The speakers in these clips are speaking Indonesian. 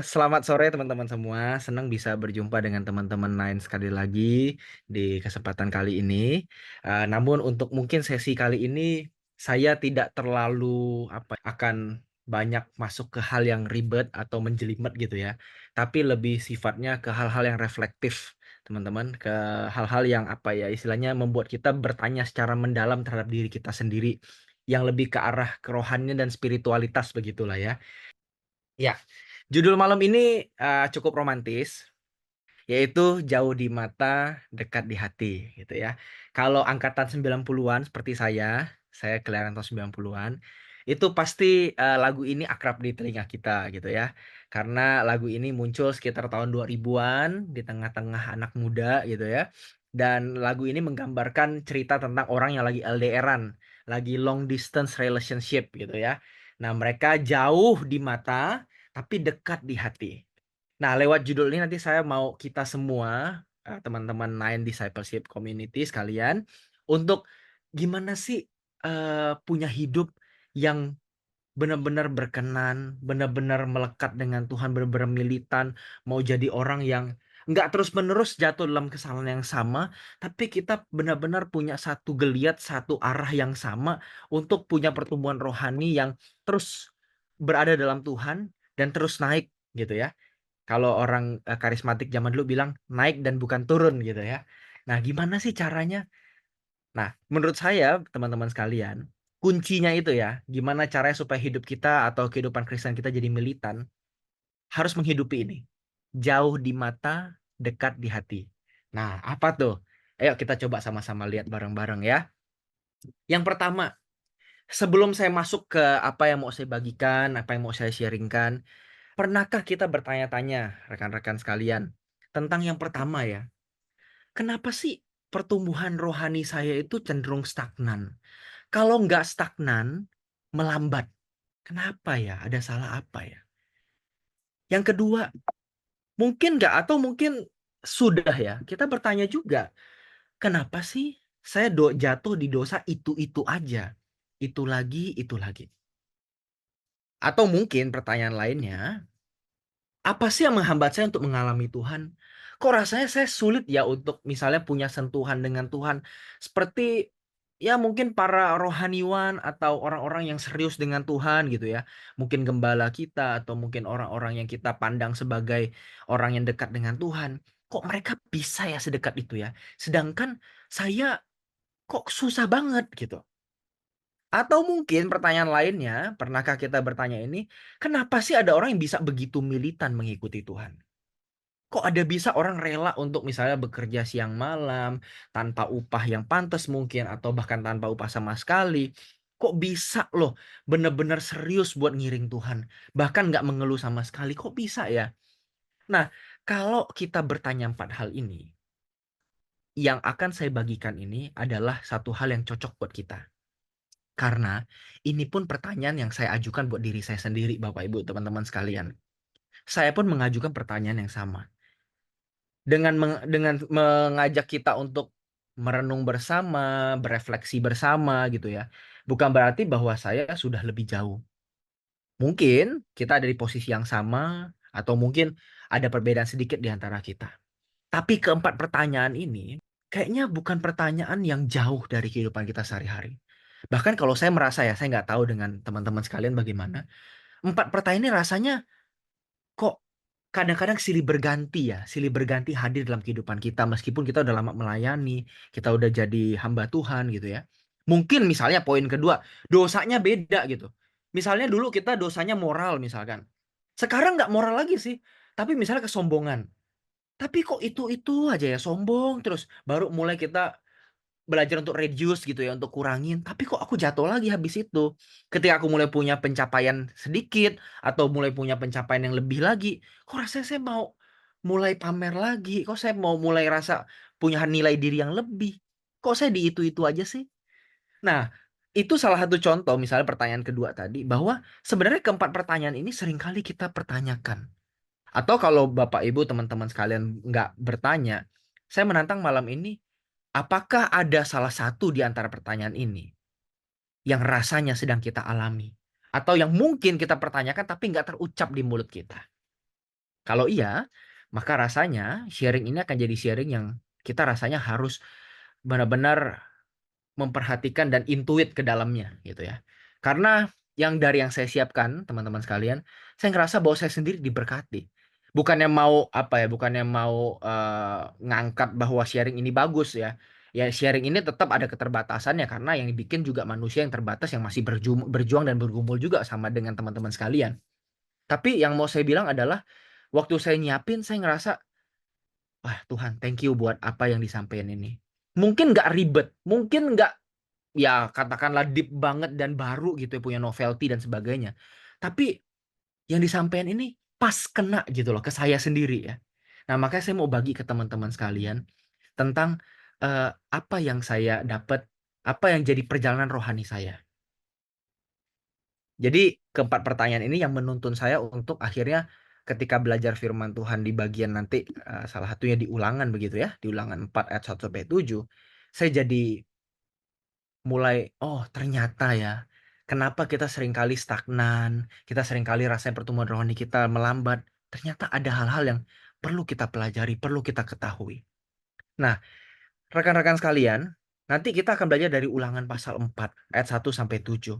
Selamat sore teman-teman semua. Senang bisa berjumpa dengan teman-teman lain sekali lagi di kesempatan kali ini. Namun untuk mungkin sesi kali ini saya tidak terlalu akan banyak masuk ke hal yang ribet atau menjelimet gitu ya. Tapi lebih sifatnya ke hal-hal yang reflektif, teman-teman, ke hal-hal yang istilahnya membuat kita bertanya secara mendalam terhadap diri kita sendiri yang lebih ke arah kerohanian dan spiritualitas begitulah ya. Ya, judul malam ini, cukup romantis, yaitu Jauh di Mata, Dekat di Hati, gitu ya. Kalau angkatan 90-an seperti saya kelahiran tahun 90-an, itu pasti, lagu ini akrab di telinga kita, gitu ya. Karena lagu ini muncul sekitar tahun 2000-an, di tengah-tengah anak muda, gitu ya. Dan lagu ini menggambarkan cerita tentang orang yang lagi LDR-an, lagi long distance relationship, gitu ya. Nah, mereka jauh di mata, tapi dekat di hati. Nah, lewat judul ini nanti saya mau kita semua, teman-teman Nine Discipleship Community sekalian, untuk gimana sih, punya hidup yang benar-benar berkenan, benar-benar melekat dengan Tuhan, benar-benar militan, mau jadi orang yang nggak terus-menerus jatuh dalam kesalahan yang sama, tapi kita benar-benar punya satu geliat, satu arah yang sama untuk punya pertumbuhan rohani yang terus berada dalam Tuhan dan terus naik gitu ya. Kalau orang, karismatik zaman dulu bilang, "Naik dan bukan turun," gitu ya. Nah, gimana sih caranya? Nah, menurut saya, teman-teman sekalian, kuncinya itu ya, gimana caranya supaya hidup kita atau kehidupan Kristen kita jadi militan, harus menghidupi ini. Jauh di mata, dekat di hati. Nah, apa tuh? Ayo kita coba sama-sama lihat bareng-bareng ya. Yang pertama, sebelum saya masuk ke apa yang mau saya bagikan, apa yang mau saya sharingkan, pernahkah kita bertanya-tanya, rekan-rekan sekalian, tentang yang pertama ya, kenapa sih pertumbuhan rohani saya itu cenderung stagnan? Kalau nggak stagnan, melambat. Kenapa ya? Ada salah apa ya? Yang kedua, mungkin nggak atau mungkin sudah ya, kita bertanya juga, kenapa sih saya jatuh di dosa itu-itu aja? Itu lagi, itu lagi. Atau mungkin pertanyaan lainnya, apa sih yang menghambat saya untuk mengalami Tuhan? Kok rasanya saya sulit ya untuk misalnya punya sentuhan dengan Tuhan seperti ya mungkin para rohaniwan atau orang-orang yang serius dengan Tuhan gitu ya. Mungkin gembala kita atau mungkin orang-orang yang kita pandang sebagai orang yang dekat dengan Tuhan. Kok mereka bisa ya sedekat itu ya? Sedangkan saya kok susah banget gitu. Atau mungkin pertanyaan lainnya, pernahkah kita bertanya ini, kenapa sih ada orang yang bisa begitu militan mengikuti Tuhan? Kok ada bisa orang rela untuk misalnya bekerja siang malam tanpa upah yang pantas mungkin atau bahkan tanpa upah sama sekali. Kok bisa loh bener-bener serius buat ngiring Tuhan. Bahkan nggak mengeluh sama sekali. Kok bisa ya? Nah, kalau kita bertanya empat hal ini, yang akan saya bagikan ini adalah satu hal yang cocok buat kita. Karena ini pun pertanyaan yang saya ajukan buat diri saya sendiri, Bapak Ibu, teman-teman sekalian. Saya pun mengajukan pertanyaan yang sama. Dengan mengajak kita untuk merenung bersama, berefleksi bersama gitu ya. Bukan berarti bahwa saya sudah lebih jauh. Mungkin kita ada di posisi yang sama atau mungkin ada perbedaan sedikit di antara kita. Tapi keempat pertanyaan ini kayaknya bukan pertanyaan yang jauh dari kehidupan kita sehari-hari. Bahkan kalau saya merasa ya, saya nggak tahu dengan teman-teman sekalian bagaimana. Empat pertanyaan ini rasanya kok kadang-kadang silih berganti ya, silih berganti hadir dalam kehidupan kita meskipun kita udah lama melayani, kita udah jadi hamba Tuhan gitu ya. Mungkin misalnya poin kedua, dosanya beda gitu. Misalnya dulu kita dosanya moral misalkan. Sekarang nggak moral lagi sih, tapi misalnya kesombongan. Tapi kok itu-itu aja ya sombong terus. Baru mulai kita belajar untuk reduce gitu ya, untuk kurangin. Tapi kok aku jatuh lagi habis itu. Ketika aku mulai punya pencapaian sedikit atau mulai punya pencapaian yang lebih lagi, kok rasanya saya mau mulai pamer lagi. Kok saya mau mulai rasa punya nilai diri yang lebih. Kok saya di itu-itu aja sih? Nah, itu salah satu contoh misalnya pertanyaan kedua tadi bahwa sebenarnya keempat pertanyaan ini seringkali kita pertanyakan. Atau kalau Bapak Ibu teman-teman sekalian nggak bertanya, saya menantang malam ini, apakah ada salah satu di antara pertanyaan ini yang rasanya sedang kita alami? Atau yang mungkin kita pertanyakan tapi nggak terucap di mulut kita? Kalau iya, maka rasanya sharing ini akan jadi sharing yang kita rasanya harus benar-benar memperhatikan dan intuit ke dalamnya gitu ya. Karena dari yang saya siapkan, teman-teman sekalian, saya ngerasa bahwa saya sendiri diberkati. Bukannya mau apa ya, bukannya mau ngangkat bahwa sharing ini bagus ya. Ya sharing ini tetap ada keterbatasannya karena yang dibikin juga manusia yang terbatas yang masih berjuang dan bergumul juga sama dengan teman-teman sekalian. Tapi yang mau saya bilang adalah waktu saya nyiapin saya ngerasa, wah Tuhan, thank you buat apa yang disampaikan ini. Mungkin nggak ribet, mungkin nggak ya katakanlah deep banget dan baru gitu ya punya novelty dan sebagainya. Tapi yang disampaikan ini pas kena gitu loh ke saya sendiri ya. Nah, makanya saya mau bagi ke teman-teman sekalian tentang eh, apa yang saya dapat, apa yang jadi perjalanan rohani saya. Jadi keempat pertanyaan ini yang menuntun saya untuk akhirnya ketika belajar firman Tuhan di bagian nanti salah satunya di Ulangan begitu ya, di Ulangan 4 ayat 1 sampai 7, saya jadi mulai, oh ternyata ya, kenapa kita seringkali stagnan, kita seringkali rasanya pertumbuhan rohani kita melambat. Ternyata ada hal-hal yang perlu kita pelajari, perlu kita ketahui. Nah, rekan-rekan sekalian, nanti kita akan belajar dari Ulangan pasal 4 ayat 1 sampai 7.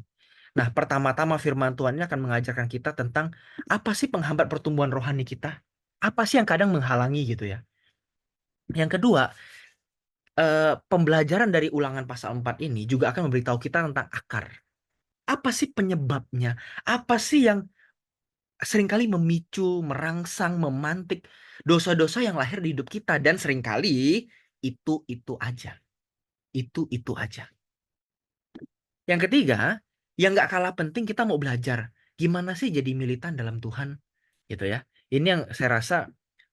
Nah, pertama-tama firman Tuhan ini akan mengajarkan kita tentang apa sih penghambat pertumbuhan rohani kita? Apa sih yang kadang menghalangi gitu ya? Yang kedua, pembelajaran dari Ulangan pasal 4 ini juga akan memberitahu kita tentang akar. Apa sih penyebabnya? Apa sih yang seringkali memicu, merangsang, memantik dosa-dosa yang lahir di hidup kita? Dan seringkali itu-itu aja. Itu-itu aja. Yang ketiga, yang nggak kalah penting kita mau belajar. Gimana sih jadi militan dalam Tuhan? Gitu ya. Ini yang saya rasa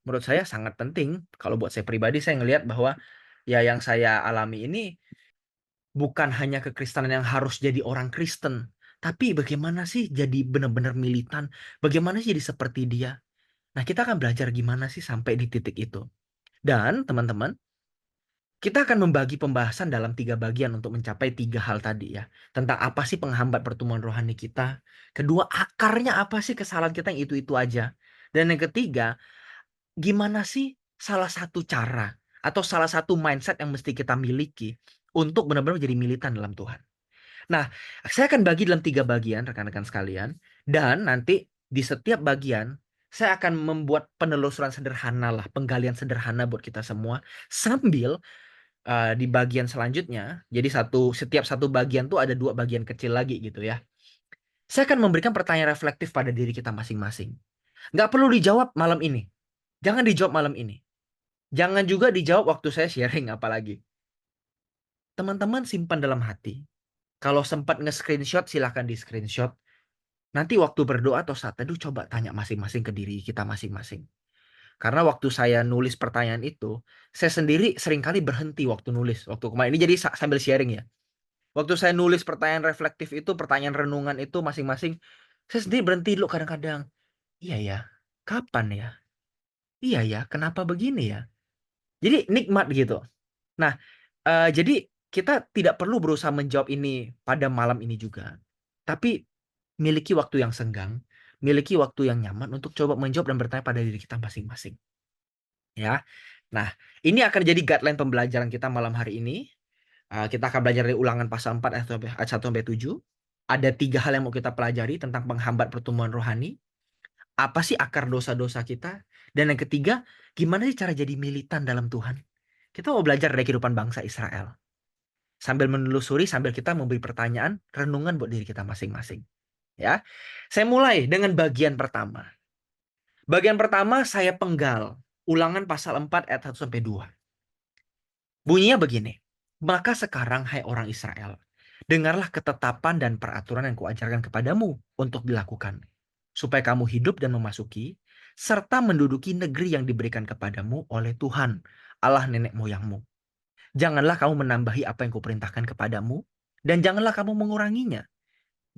menurut saya sangat penting. Kalau buat saya pribadi, saya ngelihat bahwa ya yang saya alami ini bukan hanya kekristenan yang harus jadi orang Kristen, tapi bagaimana sih jadi benar-benar militan? Bagaimana sih jadi seperti dia? Nah, kita akan belajar gimana sih sampai di titik itu. Dan teman-teman, kita akan membagi pembahasan dalam 3 bagian untuk mencapai 3 hal tadi ya. Tentang apa sih penghambat pertumbuhan rohani kita. Kedua, akarnya apa sih kesalahan kita yang itu-itu aja. Dan yang ketiga, gimana sih salah satu cara atau salah satu mindset yang mesti kita miliki untuk benar-benar menjadi militan dalam Tuhan. Nah, saya akan bagi dalam 3 bagian, rekan-rekan sekalian. Dan nanti di setiap bagian, saya akan membuat penelusuran sederhana lah, penggalian sederhana buat kita semua. Sambil di bagian selanjutnya, jadi setiap satu bagian tuh ada 2 bagian kecil lagi gitu ya. Saya akan memberikan pertanyaan reflektif pada diri kita masing-masing. Nggak perlu dijawab malam ini. Jangan dijawab malam ini. Jangan juga dijawab waktu saya sharing apalagi. Teman-teman simpan dalam hati. Kalau sempat nge-screenshot, silahkan di-screenshot. Nanti waktu berdoa atau saat teduh coba tanya masing-masing ke diri kita masing-masing. Karena waktu saya nulis pertanyaan itu, saya sendiri seringkali berhenti waktu nulis. Waktu kemarin ini jadi sambil sharing ya. Waktu saya nulis pertanyaan reflektif itu, pertanyaan renungan itu masing-masing, saya sendiri berhenti dulu kadang-kadang. Iya ya, kapan ya? Iya ya, kenapa begini ya? Jadi nikmat gitu. Nah, jadi kita tidak perlu berusaha menjawab ini pada malam ini juga. Tapi miliki waktu yang senggang, miliki waktu yang nyaman untuk coba menjawab dan bertanya pada diri kita masing-masing. Ya. Nah, ini akan jadi guideline pembelajaran kita malam hari ini. Kita akan belajar dari Ulangan pasal 4 ayat 1 sampai 7. Ada 3 hal yang mau kita pelajari tentang penghambat pertumbuhan rohani. Apa sih akar dosa-dosa kita? Dan yang ketiga, gimana sih cara jadi militan dalam Tuhan? Kita mau belajar dari kehidupan bangsa Israel. Sambil menelusuri, sambil kita memberi pertanyaan, renungan buat diri kita masing-masing. Ya, saya mulai dengan bagian pertama. Bagian pertama saya penggal. Ulangan pasal 4 ayat 1 sampai 2. Bunyinya begini. Maka sekarang hai orang Israel, dengarlah ketetapan dan peraturan yang kuajarkan kepadamu untuk dilakukan, supaya kamu hidup dan memasuki, serta menduduki negeri yang diberikan kepadamu oleh Tuhan, Allah nenek moyangmu. Janganlah kamu menambahi apa yang kuperintahkan kepadamu, dan janganlah kamu menguranginya.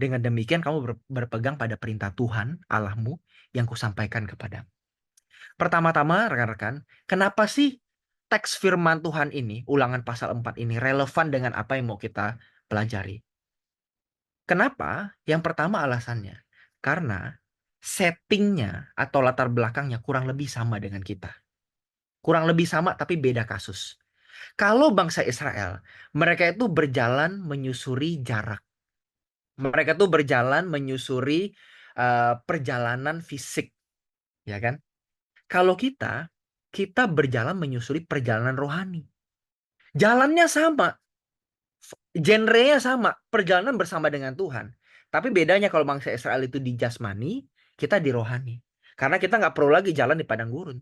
Dengan demikian kamu berpegang pada perintah Tuhan Allahmu yang kusampaikan kepadamu. Pertama-tama rekan-rekan, kenapa sih teks firman Tuhan ini, Ulangan pasal 4 ini relevan dengan apa yang mau kita pelajari? Kenapa? Yang pertama alasannya, karena settingnya atau latar belakangnya kurang lebih sama dengan kita. Kurang lebih sama tapi beda kasus. Kalau bangsa Israel, mereka itu berjalan menyusuri jarak. Mereka tuh berjalan menyusuri perjalanan fisik, ya kan? Kalau kita berjalan menyusuri perjalanan rohani. Jalannya sama, genrenya sama, perjalanan bersama dengan Tuhan. Tapi bedanya kalau bangsa Israel itu di jasmani, kita di rohani. Karena kita nggak perlu lagi jalan di padang gurun.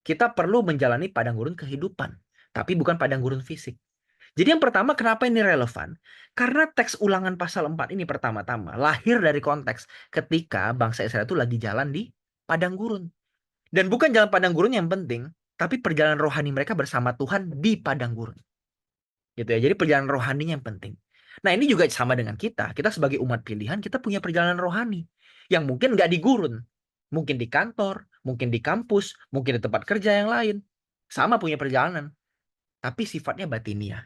Kita perlu menjalani padang gurun kehidupan, tapi bukan padang gurun fisik. Jadi yang pertama, kenapa ini relevan? Karena teks Ulangan pasal 4 ini pertama-tama lahir dari konteks ketika bangsa Israel itu lagi jalan di padang gurun. Dan bukan jalan padang gurun yang penting, tapi perjalanan rohani mereka bersama Tuhan di padang gurun. Gitu ya. Jadi perjalanan rohaninya yang penting. Nah, ini juga sama dengan kita. Kita sebagai umat pilihan, kita punya perjalanan rohani yang mungkin nggak di gurun. Mungkin di kantor, mungkin di kampus, mungkin di tempat kerja yang lain. Sama punya perjalanan, tapi sifatnya batiniah.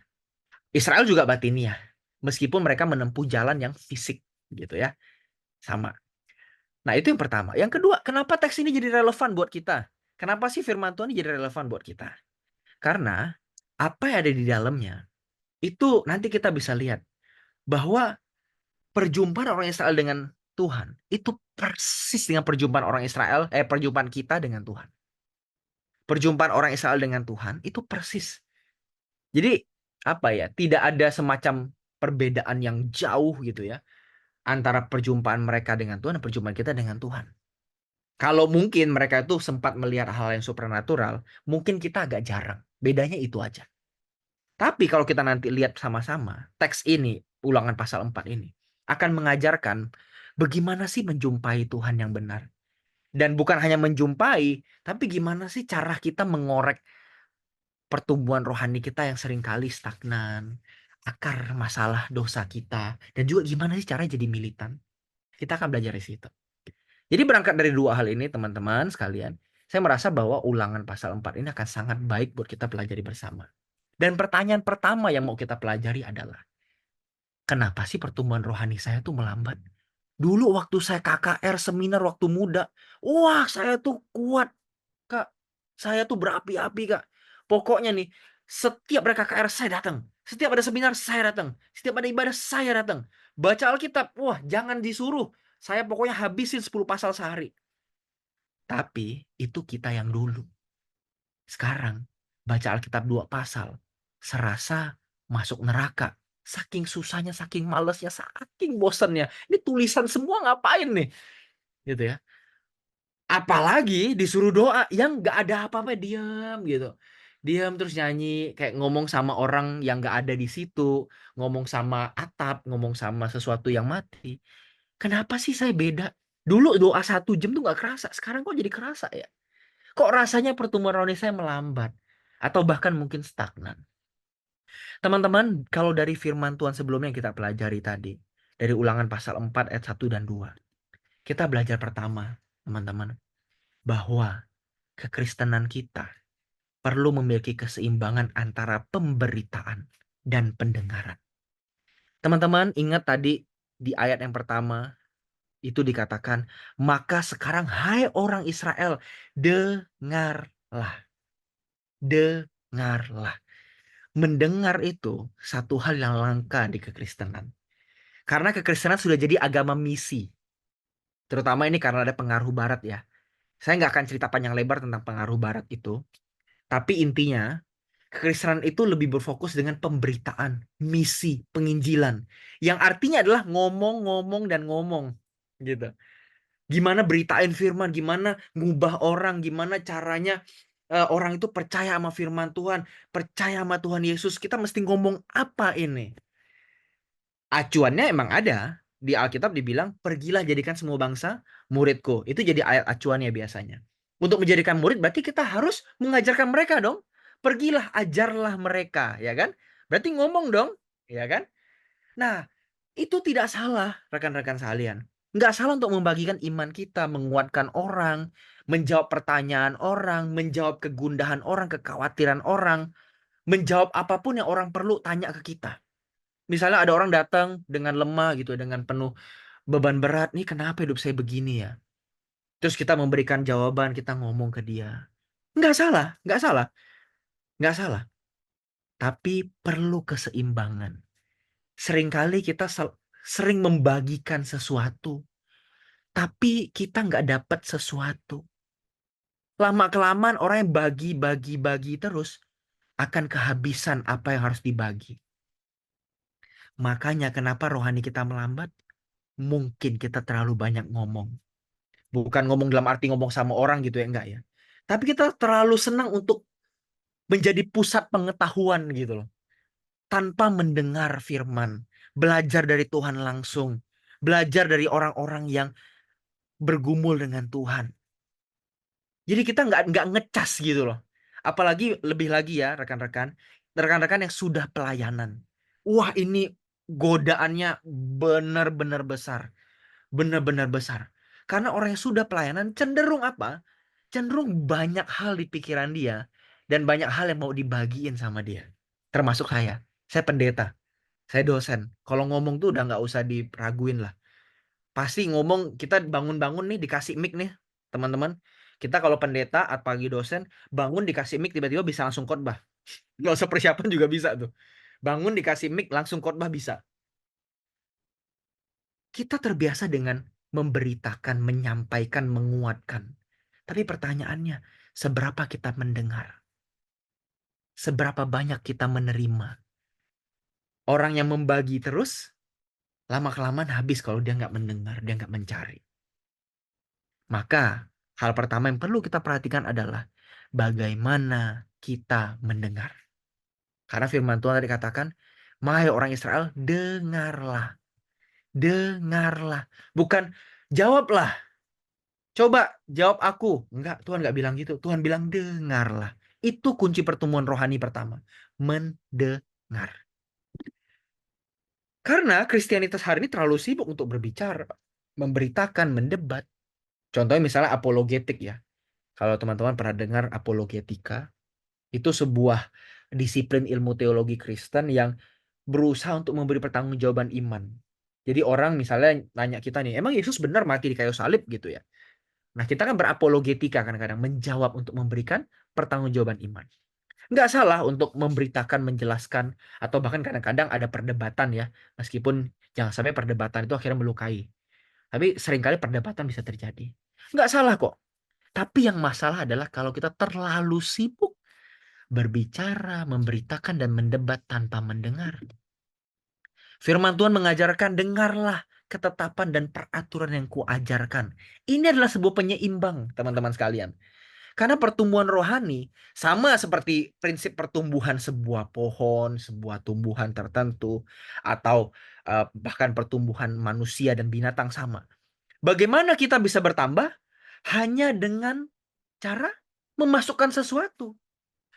Israel juga batiniah, meskipun mereka menempuh jalan yang fisik, gitu ya. Sama. Nah, itu yang pertama. Yang kedua, kenapa teks ini jadi relevan buat kita? Kenapa sih firman Tuhan ini jadi relevan buat kita? Karena apa yang ada di dalamnya, itu nanti kita bisa lihat bahwa perjumpaan orang Israel dengan Tuhan itu persis dengan perjumpaan orang Israel, perjumpaan kita dengan Tuhan. Perjumpaan orang Israel dengan Tuhan itu persis. Jadi apa ya? Tidak ada semacam perbedaan yang jauh gitu ya antara perjumpaan mereka dengan Tuhan dan perjumpaan kita dengan Tuhan. Kalau mungkin mereka itu sempat melihat hal yang supernatural, mungkin kita agak jarang. Bedanya itu aja. Tapi kalau kita nanti lihat sama-sama, teks ini, Ulangan pasal 4 ini, akan mengajarkan bagaimana sih menjumpai Tuhan yang benar. Dan bukan hanya menjumpai, tapi gimana sih cara kita mengorek pertumbuhan rohani kita yang seringkali stagnan, akar masalah dosa kita, dan juga gimana sih caranya jadi militan. Kita akan belajar di situ. Jadi berangkat dari dua hal ini, teman-teman sekalian, saya merasa bahwa Ulangan pasal 4 ini akan sangat baik buat kita pelajari bersama. Dan pertanyaan pertama yang mau kita pelajari adalah, kenapa sih pertumbuhan rohani saya tuh melambat? Dulu waktu saya KKR seminar waktu muda, wah saya tuh kuat, Kak. Saya tuh berapi-api, Kak. Pokoknya nih, setiap ada KKR saya datang. Setiap ada seminar saya datang. Setiap ada ibadah saya datang. Baca Alkitab, wah jangan disuruh. Saya pokoknya habisin 10 pasal sehari. Tapi itu kita yang dulu. Sekarang baca Alkitab 2 pasal. Serasa masuk neraka. Saking susahnya, saking malesnya, saking bosannya. Ini tulisan semua ngapain nih? Gitu ya. Apalagi disuruh doa yang nggak ada apa-apa, diam gitu. Diam terus nyanyi, kayak ngomong sama orang yang nggak ada di situ. Ngomong sama atap, ngomong sama sesuatu yang mati. Kenapa sih saya beda? Dulu doa 1 jam tuh nggak kerasa. Sekarang kok jadi kerasa ya? Kok rasanya pertumbuhan rohani saya melambat? Atau bahkan mungkin stagnan. Teman-teman, kalau dari firman Tuhan sebelumnya yang kita pelajari tadi, dari Ulangan pasal 4 ayat 1 dan 2, kita belajar pertama, teman-teman, bahwa kekristenan kita perlu memiliki keseimbangan antara pemberitaan dan pendengaran. Teman-teman, ingat tadi di ayat yang pertama itu dikatakan, maka sekarang hai orang Israel, dengarlah. Dengarlah. Mendengar itu satu hal yang langka di kekristenan. Karena kekristenan sudah jadi agama misi. Terutama ini karena ada pengaruh barat ya. Saya nggak akan cerita panjang lebar tentang pengaruh barat itu. Tapi intinya, kekristenan itu lebih berfokus dengan pemberitaan, misi, penginjilan. Yang artinya adalah ngomong-ngomong dan ngomong. Gitu. Gimana beritain firman, gimana ngubah orang, gimana caranya orang itu percaya sama firman Tuhan, percaya sama Tuhan Yesus. Kita mesti ngomong apa ini? Acuannya emang ada. Di Alkitab dibilang, pergilah jadikan semua bangsa muridku. Itu jadi ayat acuannya biasanya. Untuk menjadikan murid berarti kita harus mengajarkan mereka dong. Pergilah, ajarlah mereka, ya kan? Berarti ngomong dong, ya kan? Nah, itu tidak salah, rekan-rekan sekalian. Nggak salah untuk membagikan iman kita, menguatkan orang, menjawab pertanyaan orang, menjawab kegundahan orang, kekhawatiran orang, menjawab apapun yang orang perlu tanya ke kita. Misalnya ada orang datang dengan lemah gitu, dengan penuh beban berat. Nih kenapa hidup saya begini ya? Terus kita memberikan jawaban, kita ngomong ke dia. Nggak salah, nggak salah, nggak salah. Tapi perlu keseimbangan. Seringkali kita sering membagikan sesuatu, tapi kita nggak dapat sesuatu. Lama-kelamaan orang yang bagi-bagi-bagi terus akan kehabisan apa yang harus dibagi. Makanya kenapa rohani kita melambat? Mungkin kita terlalu banyak ngomong. Bukan ngomong dalam arti ngomong sama orang gitu ya, enggak ya. Tapi kita terlalu senang untuk menjadi pusat pengetahuan gitu loh. Tanpa mendengar firman. Belajar dari Tuhan langsung. Belajar dari orang-orang yang bergumul dengan Tuhan. Jadi kita nggak ngecas gitu loh. Apalagi lebih lagi ya rekan-rekan. Rekan-rekan yang sudah pelayanan. Wah ini godaannya benar-benar besar. Benar-benar besar. Karena orang yang sudah pelayanan cenderung apa? Cenderung banyak hal di pikiran dia. Dan banyak hal yang mau dibagiin sama dia. Termasuk saya. Saya pendeta. Saya dosen. Kalau ngomong tuh udah nggak usah diraguin lah. Pasti ngomong, kita bangun-bangun nih dikasih mic nih, teman-teman. Kita kalau pendeta apalagi dosen, bangun dikasih mic tiba-tiba bisa langsung khotbah. Nggak usah persiapan juga bisa tuh. Bangun dikasih mic langsung khotbah bisa. Kita terbiasa dengan memberitakan, menyampaikan, menguatkan. Tapi pertanyaannya, seberapa kita mendengar? Seberapa banyak kita menerima? Orang yang membagi terus, lama-kelamaan habis kalau dia nggak mendengar, dia nggak mencari. Maka hal pertama yang perlu kita perhatikan adalah bagaimana kita mendengar. Karena firman Tuhan tadi katakan, "Mahai orang Israel, dengarlah, dengarlah." Bukan jawablah, coba jawab aku. Enggak, Tuhan nggak bilang gitu. Tuhan bilang dengarlah. Itu kunci pertemuan rohani pertama. Mendengar. Karena Kristianitas hari ini terlalu sibuk untuk berbicara, memberitakan, mendebat. Contohnya misalnya apologetik ya. Kalau teman-teman pernah dengar apologetika, itu sebuah disiplin ilmu teologi Kristen yang berusaha untuk memberi pertanggungjawaban iman. Jadi orang misalnya nanya kita nih, emang Yesus benar mati di kayu salib gitu ya? Nah kita kan berapologetika kadang-kadang menjawab untuk memberikan pertanggungjawaban iman. Nggak salah untuk memberitakan, menjelaskan, atau bahkan kadang-kadang ada perdebatan ya. Meskipun jangan sampai perdebatan itu akhirnya melukai. Tapi seringkali perdebatan bisa terjadi. Nggak salah kok. Tapi yang masalah adalah kalau kita terlalu sibuk berbicara, memberitakan, dan mendebat tanpa mendengar. Firman Tuhan mengajarkan, dengarlah ketetapan dan peraturan yang kuajarkan. Ini adalah sebuah penyeimbang, teman-teman sekalian. Karena pertumbuhan rohani sama seperti prinsip pertumbuhan sebuah pohon, sebuah tumbuhan tertentu, atau bahkan pertumbuhan manusia dan binatang sama. Bagaimana kita bisa bertambah? Hanya dengan cara memasukkan sesuatu.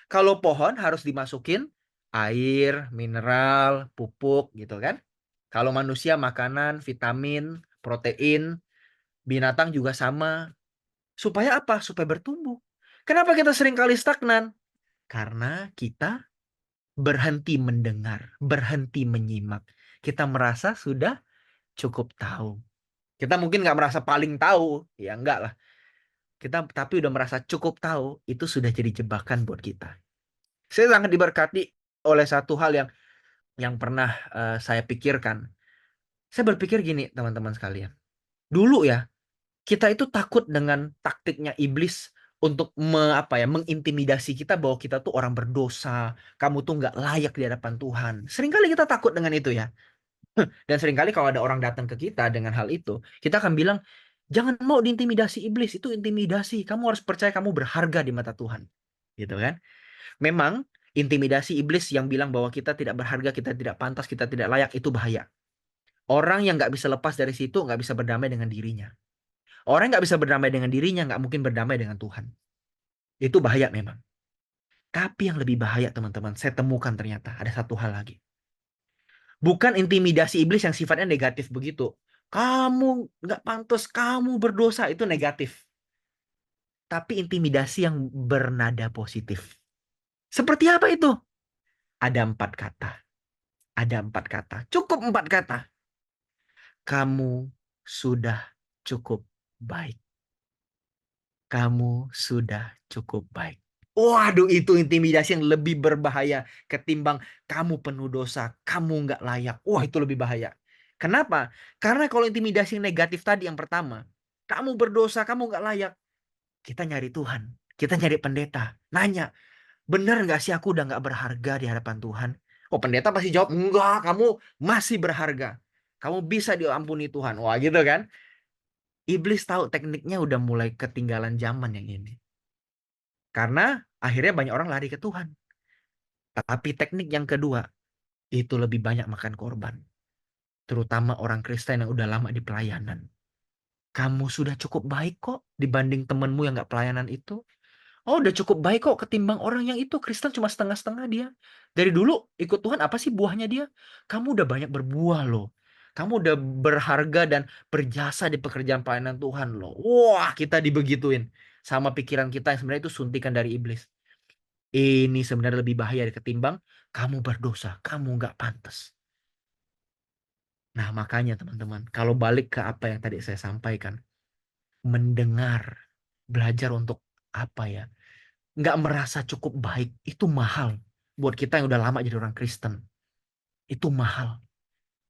Kalau pohon harus dimasukin air, mineral, pupuk gitu kan. Kalau manusia makanan, vitamin, protein, binatang juga sama. Supaya apa? Supaya bertumbuh. Kenapa kita sering kali stagnan? Karena kita berhenti mendengar, berhenti menyimak. Kita merasa sudah cukup tahu. Kita mungkin nggak merasa paling tahu, ya enggak lah. Kita tapi udah merasa cukup tahu, itu sudah jadi jebakan buat kita. Saya sangat diberkati oleh satu hal yang pernah saya pikirkan. Saya berpikir gini, teman-teman sekalian. Dulu ya, kita itu takut dengan taktiknya iblis untuk mengintimidasi kita bahwa kita tuh orang berdosa, kamu tuh nggak layak di hadapan Tuhan. Seringkali kita takut dengan itu ya. Dan seringkali kalau ada orang datang ke kita dengan hal itu, kita akan bilang, jangan mau diintimidasi iblis, itu intimidasi. Kamu harus percaya kamu berharga di mata Tuhan. Gitu kan? Memang intimidasi iblis yang bilang bahwa kita tidak berharga, kita tidak pantas, kita tidak layak, itu bahaya. Orang yang nggak bisa lepas dari situ nggak bisa berdamai dengan dirinya. Orang yang nggak bisa berdamai dengan dirinya nggak mungkin berdamai dengan Tuhan. Itu bahaya memang. Tapi yang lebih bahaya teman-teman, saya temukan ternyata ada satu hal lagi. Bukan intimidasi iblis yang sifatnya negatif begitu. Kamu nggak pantas, kamu berdosa, itu negatif. Tapi intimidasi yang bernada positif. Seperti apa itu? Ada 4 kata. Ada 4 kata. Cukup 4 kata. Kamu sudah cukup baik. kamu sudah cukup baik. Waduh, itu intimidasi yang lebih berbahaya ketimbang kamu penuh dosa, kamu nggak layak. Wah, itu lebih bahaya. Kenapa? Karena kalau intimidasi yang negatif tadi yang pertama, kamu berdosa, kamu nggak layak. Kita nyari Tuhan, kita nyari pendeta, nanya, bener nggak sih aku udah nggak berharga di hadapan Tuhan? Oh, pendeta pasti jawab, enggak, kamu masih berharga. Kamu bisa diampuni Tuhan. Wah, gitu kan? Iblis tahu tekniknya udah mulai ketinggalan zaman yang ini. Karena akhirnya banyak orang lari ke Tuhan. Tapi teknik yang kedua, itu lebih banyak makan korban. Terutama orang Kristen yang udah lama di pelayanan. Kamu sudah cukup baik kok dibanding temenmu yang nggak pelayanan itu. Oh, udah cukup baik kok ketimbang orang yang itu Kristen cuma setengah-setengah dia. Dari dulu ikut Tuhan apa sih buahnya dia? Kamu udah banyak berbuah loh. Kamu udah berharga dan berjasa di pekerjaan pelayanan Tuhan loh. Wah, kita dibegituin. Sama pikiran kita yang sebenarnya itu suntikan dari iblis. Ini sebenarnya lebih bahaya ketimbang kamu berdosa. Kamu nggak pantas. Nah, makanya teman-teman, kalau balik ke apa yang tadi saya sampaikan, mendengar, belajar untuk apa ya? Nggak merasa cukup baik, itu mahal. Buat kita yang udah lama jadi orang Kristen, itu mahal.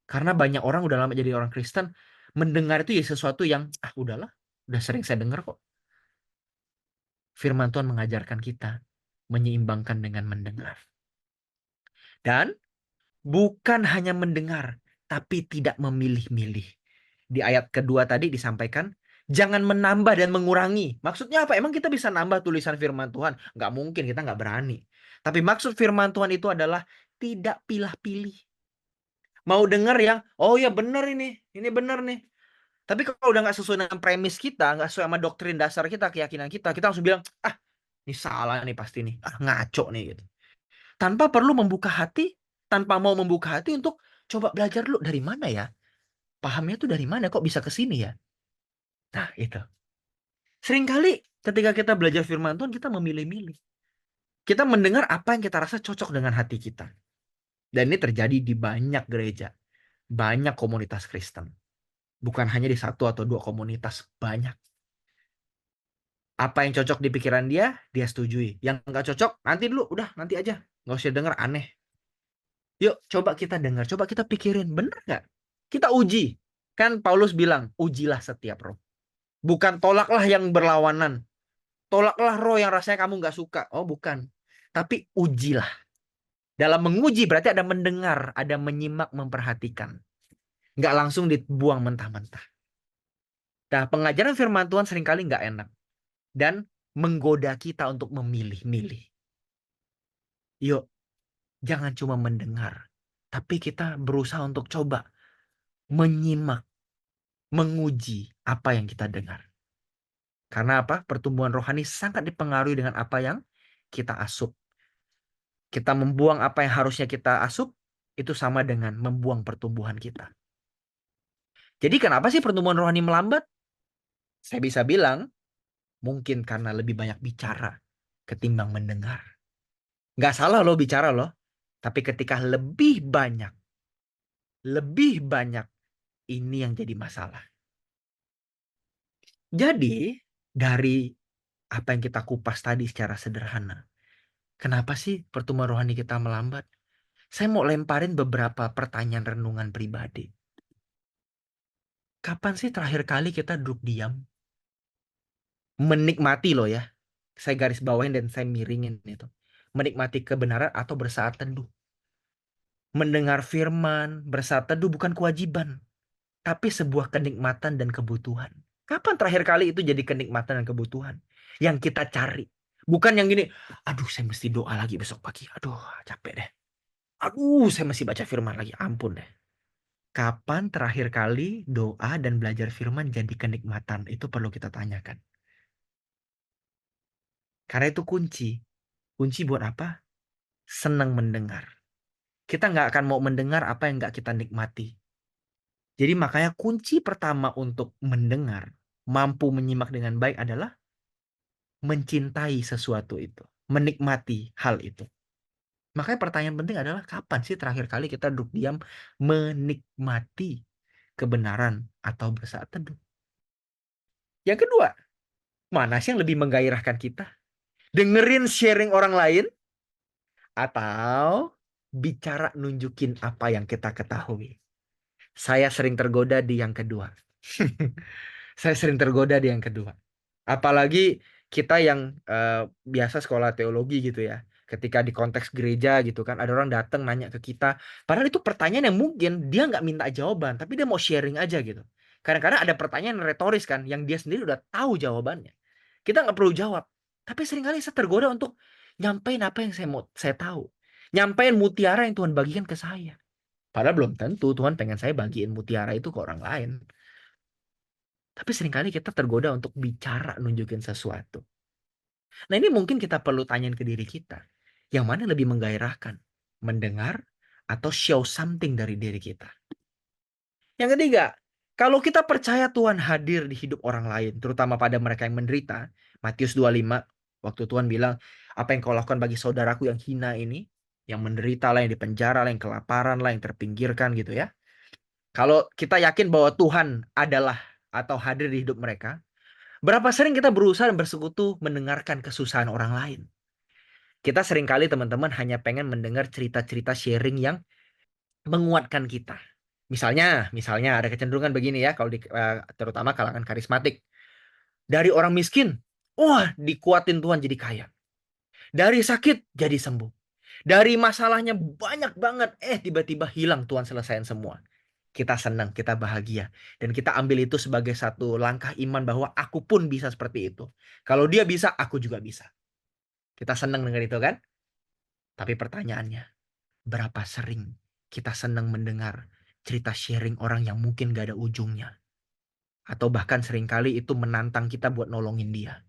Karena banyak orang udah lama jadi orang Kristen, mendengar itu ya sesuatu yang, udahlah, udah sering saya dengar kok. Firman Tuhan mengajarkan kita menyeimbangkan dengan mendengar. Dan bukan hanya mendengar, tapi tidak memilih-milih. Di ayat kedua tadi disampaikan, jangan menambah dan mengurangi. Maksudnya apa? Emang kita bisa nambah tulisan firman Tuhan? Nggak mungkin, kita nggak berani. Tapi maksud firman Tuhan itu adalah tidak pilah-pilih. Mau dengar yang, oh ya benar ini benar nih. Tapi kalau udah nggak sesuai dengan premis kita, nggak sesuai sama doktrin dasar kita, keyakinan kita langsung bilang, ini salah nih pasti nih, ngaco nih gitu. Tanpa perlu membuka hati, tanpa mau membuka hati untuk coba belajar dulu dari mana ya? Pahamnya tuh dari mana kok bisa ke sini ya? Nah, itu. Seringkali ketika kita belajar firman Tuhan, kita memilih-milih. Kita mendengar apa yang kita rasa cocok dengan hati kita. Dan ini terjadi di banyak gereja, banyak komunitas Kristen. Bukan hanya di satu atau dua komunitas, banyak. Apa yang cocok di pikiran dia, dia setujui. Yang nggak cocok, nanti dulu, udah nanti aja. Nggak usah denger, aneh. Yuk, coba kita dengar, coba kita pikirin, bener nggak? Kita uji. Kan Paulus bilang, ujilah setiap roh. Bukan tolaklah yang berlawanan. Tolaklah roh yang rasanya kamu nggak suka. Oh, bukan. Tapi ujilah. Dalam menguji berarti ada mendengar, ada menyimak, memperhatikan. Nggak langsung dibuang mentah-mentah. Nah, pengajaran firman Tuhan seringkali nggak enak. Dan menggoda kita untuk memilih-milih. Yuk, jangan cuma mendengar. Tapi kita berusaha untuk coba menyimak, menguji apa yang kita dengar. Karena apa? Pertumbuhan rohani sangat dipengaruhi dengan apa yang kita asup. Kita membuang apa yang harusnya kita asup, itu sama dengan membuang pertumbuhan kita. Jadi kenapa sih pertumbuhan rohani melambat? Saya bisa bilang, mungkin karena lebih banyak bicara ketimbang mendengar. Nggak salah loh bicara loh. Tapi ketika lebih banyak, ini yang jadi masalah. Jadi, dari apa yang kita kupas tadi secara sederhana, kenapa sih pertumbuhan rohani kita melambat? Saya mau lemparin beberapa pertanyaan renungan pribadi. Kapan sih terakhir kali kita duduk diam? Menikmati loh ya. Saya garis bawahin dan saya miringin itu. Menikmati kebenaran atau bersaat teduh. Mendengar firman, bersaat teduh bukan kewajiban. Tapi sebuah kenikmatan dan kebutuhan. Kapan terakhir kali itu jadi kenikmatan dan kebutuhan? Yang kita cari. Bukan yang gini, aduh saya mesti doa lagi besok pagi. Aduh capek deh. Aduh saya mesti baca firman lagi. Ampun deh. Kapan terakhir kali doa dan belajar firman jadi kenikmatan? Itu perlu kita tanyakan. Karena itu kunci. Kunci buat apa? Senang mendengar. Kita nggak akan mau mendengar apa yang nggak kita nikmati. Jadi makanya kunci pertama untuk mendengar, mampu menyimak dengan baik adalah mencintai sesuatu itu. Menikmati hal itu. Makanya pertanyaan penting adalah kapan sih terakhir kali kita duduk diam menikmati kebenaran atau bersaat teduh. Yang kedua, Mana sih yang lebih menggairahkan kita? Dengerin sharing orang lain atau bicara nunjukin apa yang kita ketahui? Saya sering tergoda di yang kedua. Saya sering tergoda di yang kedua. Apalagi kita yang biasa sekolah teologi gitu ya. Ketika di konteks gereja gitu kan, ada orang datang nanya ke kita. Padahal itu pertanyaan yang mungkin dia nggak minta jawaban, tapi dia mau sharing aja gitu. Kadang-kadang ada pertanyaan retoris kan, yang dia sendiri udah tahu jawabannya. Kita nggak perlu jawab. Tapi seringkali saya tergoda untuk nyampein apa yang saya tahu. Nyampein mutiara yang Tuhan bagikan ke saya. Padahal belum tentu Tuhan pengen saya bagiin mutiara itu ke orang lain. Tapi seringkali kita tergoda untuk bicara nunjukin sesuatu. Nah ini mungkin kita perlu tanyain ke diri kita. Yang mana yang lebih menggairahkan? Mendengar atau show something dari diri kita? Yang ketiga, kalau kita percaya Tuhan hadir di hidup orang lain, terutama pada mereka yang menderita, Matius 25, waktu Tuhan bilang, apa yang kau lakukan bagi saudaraku yang hina ini, yang menderita lah, yang dipenjara lah, yang kelaparan lah, yang terpinggirkan gitu ya. Kalau kita yakin bahwa Tuhan adalah atau hadir di hidup mereka, berapa sering kita berusaha dan bersekutu mendengarkan kesusahan orang lain? Kita seringkali teman-teman hanya pengen mendengar cerita-cerita sharing yang menguatkan kita. Misalnya ada kecenderungan begini ya, kalau terutama kalangan karismatik. Dari orang miskin, wah dikuatin Tuhan jadi kaya. Dari sakit jadi sembuh. Dari masalahnya banyak banget, tiba-tiba hilang Tuhan selesaiin semua. Kita senang, kita bahagia. Dan kita ambil itu sebagai satu langkah iman bahwa aku pun bisa seperti itu. Kalau dia bisa, aku juga bisa. Kita senang dengar itu kan? Tapi pertanyaannya, berapa sering kita senang mendengar cerita sharing orang yang mungkin gak ada ujungnya? Atau bahkan seringkali itu menantang kita buat nolongin dia.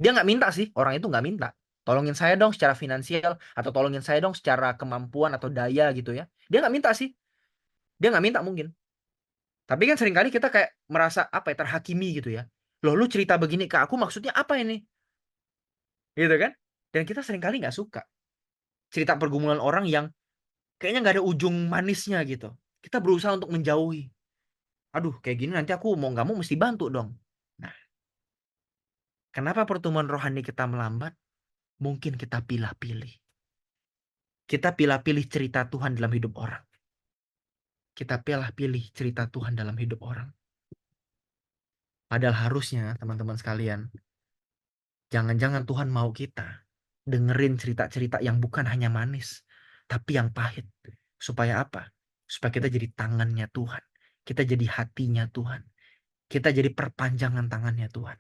Dia nggak minta sih, orang itu nggak minta. Tolongin saya dong secara finansial, atau tolongin saya dong secara kemampuan atau daya gitu ya. Dia nggak minta sih, dia nggak minta mungkin. Tapi kan seringkali kita kayak merasa apa ya, terhakimi gitu ya. Loh lu cerita begini ke aku maksudnya apa ini? Gitu kan? Dan kita seringkali nggak suka cerita pergumulan orang yang kayaknya nggak ada ujung manisnya gitu. Kita berusaha untuk menjauhi. Aduh, kayak gini nanti aku mau nggak mau mesti bantu dong. Nah, kenapa pertumbuhan rohani kita melambat? Mungkin kita pilih-pilih. Kita pilih-pilih cerita Tuhan dalam hidup orang. Kita pilih-pilih cerita Tuhan dalam hidup orang. Padahal harusnya, teman-teman sekalian, jangan-jangan Tuhan mau kita dengerin cerita-cerita yang bukan hanya manis, tapi yang pahit. Supaya apa? Supaya kita jadi tangannya Tuhan. Kita jadi hatinya Tuhan. Kita jadi perpanjangan tangannya Tuhan.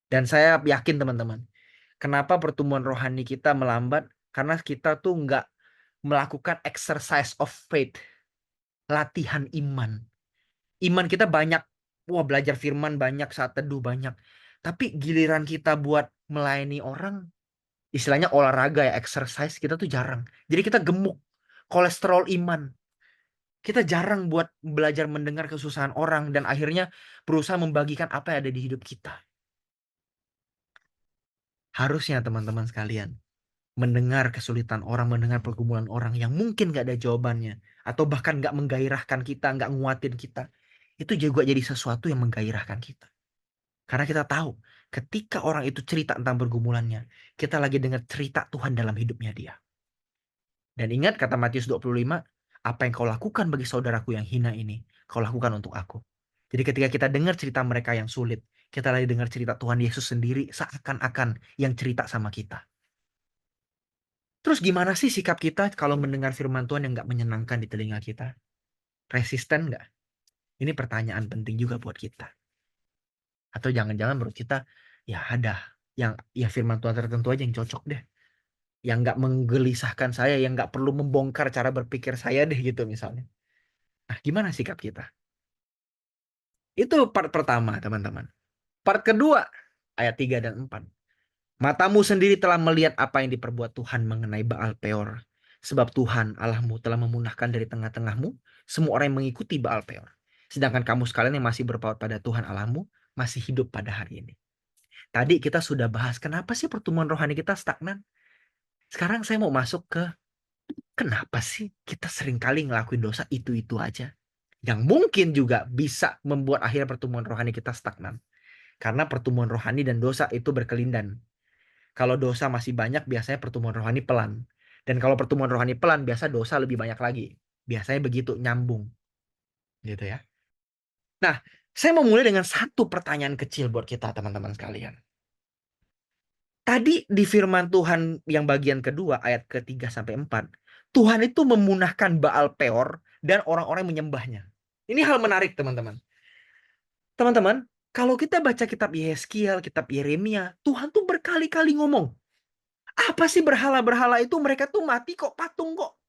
Dan saya yakin teman-teman, kenapa pertumbuhan rohani kita melambat? Karena kita tuh nggak melakukan exercise of faith, latihan iman. Iman kita banyak, wah belajar firman banyak, saat teduh banyak. Tapi giliran kita buat melayani orang, istilahnya olahraga ya, exercise, kita tuh jarang. Jadi kita gemuk, kolesterol iman. Kita jarang buat belajar mendengar kesusahan orang dan akhirnya berusaha membagikan apa yang ada di hidup kita. Harusnya teman-teman sekalian, mendengar kesulitan orang, mendengar pergumulan orang yang mungkin gak ada jawabannya, atau bahkan gak menggairahkan kita, gak nguatin kita, itu juga jadi sesuatu yang menggairahkan kita. Karena kita tahu, ketika orang itu cerita tentang pergumulannya, kita lagi dengar cerita Tuhan dalam hidupnya dia. Dan ingat kata Matius 25, apa yang kau lakukan bagi saudaraku yang hina ini, kau lakukan untuk aku. Jadi ketika kita dengar cerita mereka yang sulit, kita lagi dengar cerita Tuhan Yesus sendiri seakan-akan yang cerita sama kita. Terus gimana sih sikap kita kalau mendengar firman Tuhan yang nggak menyenangkan di telinga kita? Resisten nggak? Ini pertanyaan penting juga buat kita. Atau jangan-jangan menurut kita, ya ada yang ya firman Tuhan tertentu aja yang cocok deh. Yang nggak menggelisahkan saya, yang nggak perlu membongkar cara berpikir saya deh gitu misalnya. Nah, gimana sikap kita? Itu part pertama, teman-teman. Part kedua, ayat 3 dan 4. Matamu sendiri telah melihat apa yang diperbuat Tuhan mengenai Baal Peor. Sebab Tuhan Allahmu telah memunahkan dari tengah-tengahmu semua orang yang mengikuti Baal Peor. Sedangkan kamu sekalian yang masih berpaut pada Tuhan Allahmu masih hidup pada hari ini. Tadi kita sudah bahas kenapa sih pertumbuhan rohani kita stagnan. Sekarang saya mau masuk ke kenapa sih kita seringkali ngelakuin dosa itu-itu aja. Yang mungkin juga bisa membuat akhirnya pertumbuhan rohani kita stagnan. Karena pertumbuhan rohani dan dosa itu berkelindan. Kalau dosa masih banyak, biasanya pertumbuhan rohani pelan. Dan kalau pertumbuhan rohani pelan, biasa dosa lebih banyak lagi. Biasanya begitu, nyambung. Gitu ya. Nah, saya mau mulai dengan satu pertanyaan kecil buat kita, teman-teman sekalian. Tadi di firman Tuhan yang bagian kedua, ayat ketiga sampai 4, Tuhan itu memunahkan Baal Peor dan orang-orang yang menyembahnya. Ini hal menarik, teman-teman. Teman-teman, kalau kita baca kitab Yeskiel, kitab Yeremia, Tuhan tuh berkali-kali ngomong, apa sih berhala-berhala itu? Mereka tuh mati kok, patung kok.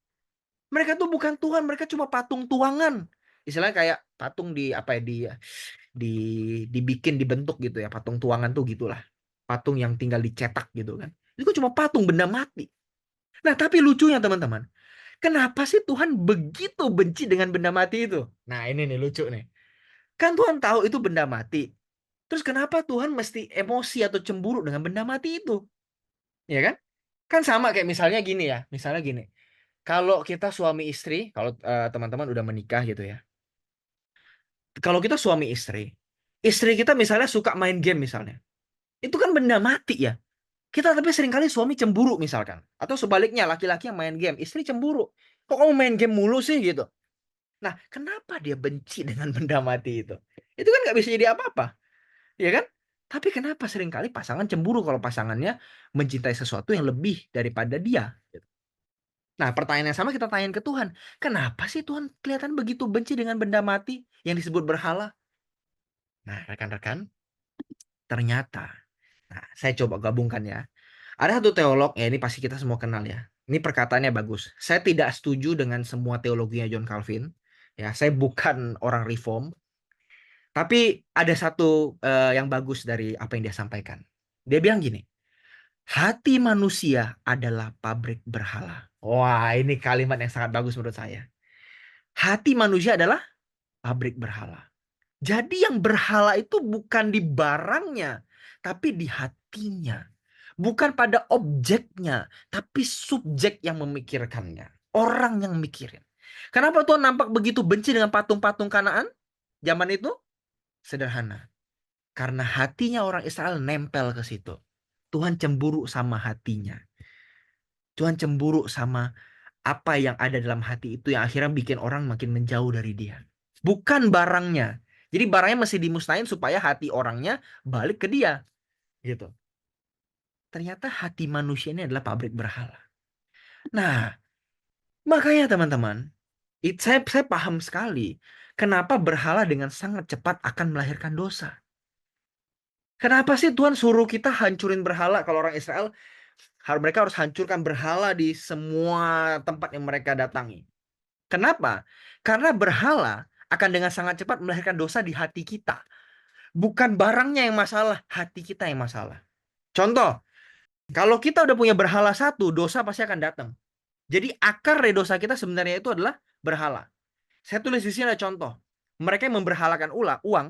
Mereka tuh bukan Tuhan, mereka cuma patung tuangan. Istilahnya kayak patung di apa ya, di dibikin dibentuk gitu ya, patung tuangan tuh gitulah. Patung yang tinggal dicetak gitu kan. Itu cuma patung benda mati. Nah, tapi lucunya teman-teman, kenapa sih Tuhan begitu benci dengan benda mati itu? Nah, ini nih lucu nih. Kan Tuhan tahu itu benda mati. Terus kenapa Tuhan mesti emosi atau cemburu dengan benda mati itu? Ya kan? Kan sama kayak misalnya gini ya. Misalnya gini. Kalau kita suami istri, kalau teman-teman udah menikah gitu ya. Kalau kita suami istri kita misalnya suka main game misalnya. Itu kan benda mati ya. Kita tapi seringkali suami cemburu misalkan. Atau sebaliknya laki-laki yang main game, istri cemburu. Kok kamu main game mulu sih gitu. Nah, kenapa dia benci dengan benda mati itu? Itu kan nggak bisa jadi apa-apa, ya kan? Tapi kenapa seringkali pasangan cemburu kalau pasangannya mencintai sesuatu yang lebih daripada dia? Nah, pertanyaan yang sama kita tanyain ke Tuhan. Kenapa sih Tuhan kelihatan begitu benci dengan benda mati yang disebut berhala? Nah, rekan-rekan, ternyata, nah, saya coba gabungkan ya. Ada satu teolog, ya ini pasti kita semua kenal ya. Ini perkataannya bagus. Saya tidak setuju dengan semua teologinya John Calvin. Ya, saya bukan orang reform. Tapi ada satu yang bagus dari apa yang dia sampaikan. Dia bilang gini, hati manusia adalah pabrik berhala. Wah, ini kalimat yang sangat bagus menurut saya. Hati manusia adalah pabrik berhala. Jadi yang berhala itu bukan di barangnya, tapi di hatinya. Bukan pada objeknya, tapi subjek yang memikirkannya. Orang yang mikirin. Kenapa Tuhan nampak begitu benci dengan patung-patung Kanaan zaman itu? Sederhana. Karena hatinya orang Israel nempel ke situ. Tuhan cemburu sama hatinya. Tuhan cemburu sama apa yang ada dalam hati itu yang akhirnya bikin orang makin menjauh dari dia. Bukan barangnya. Jadi barangnya mesti dimusnahin supaya hati orangnya balik ke dia. Gitu. Ternyata hati manusia ini adalah pabrik berhala. Nah, makanya teman-teman, saya paham sekali kenapa berhala dengan sangat cepat akan melahirkan dosa. Kenapa sih Tuhan suruh kita hancurin berhala kalau orang Israel mereka harus hancurkan berhala di semua tempat yang mereka datangi. Kenapa? Karena berhala akan dengan sangat cepat melahirkan dosa di hati kita. Bukan barangnya yang masalah, hati kita yang masalah. Contoh, kalau kita udah punya berhala satu, dosa pasti akan datang. Jadi akar dari dosa kita sebenarnya itu adalah berhala. Saya tulis di sini ada contoh. Mereka yang memberhalakan uang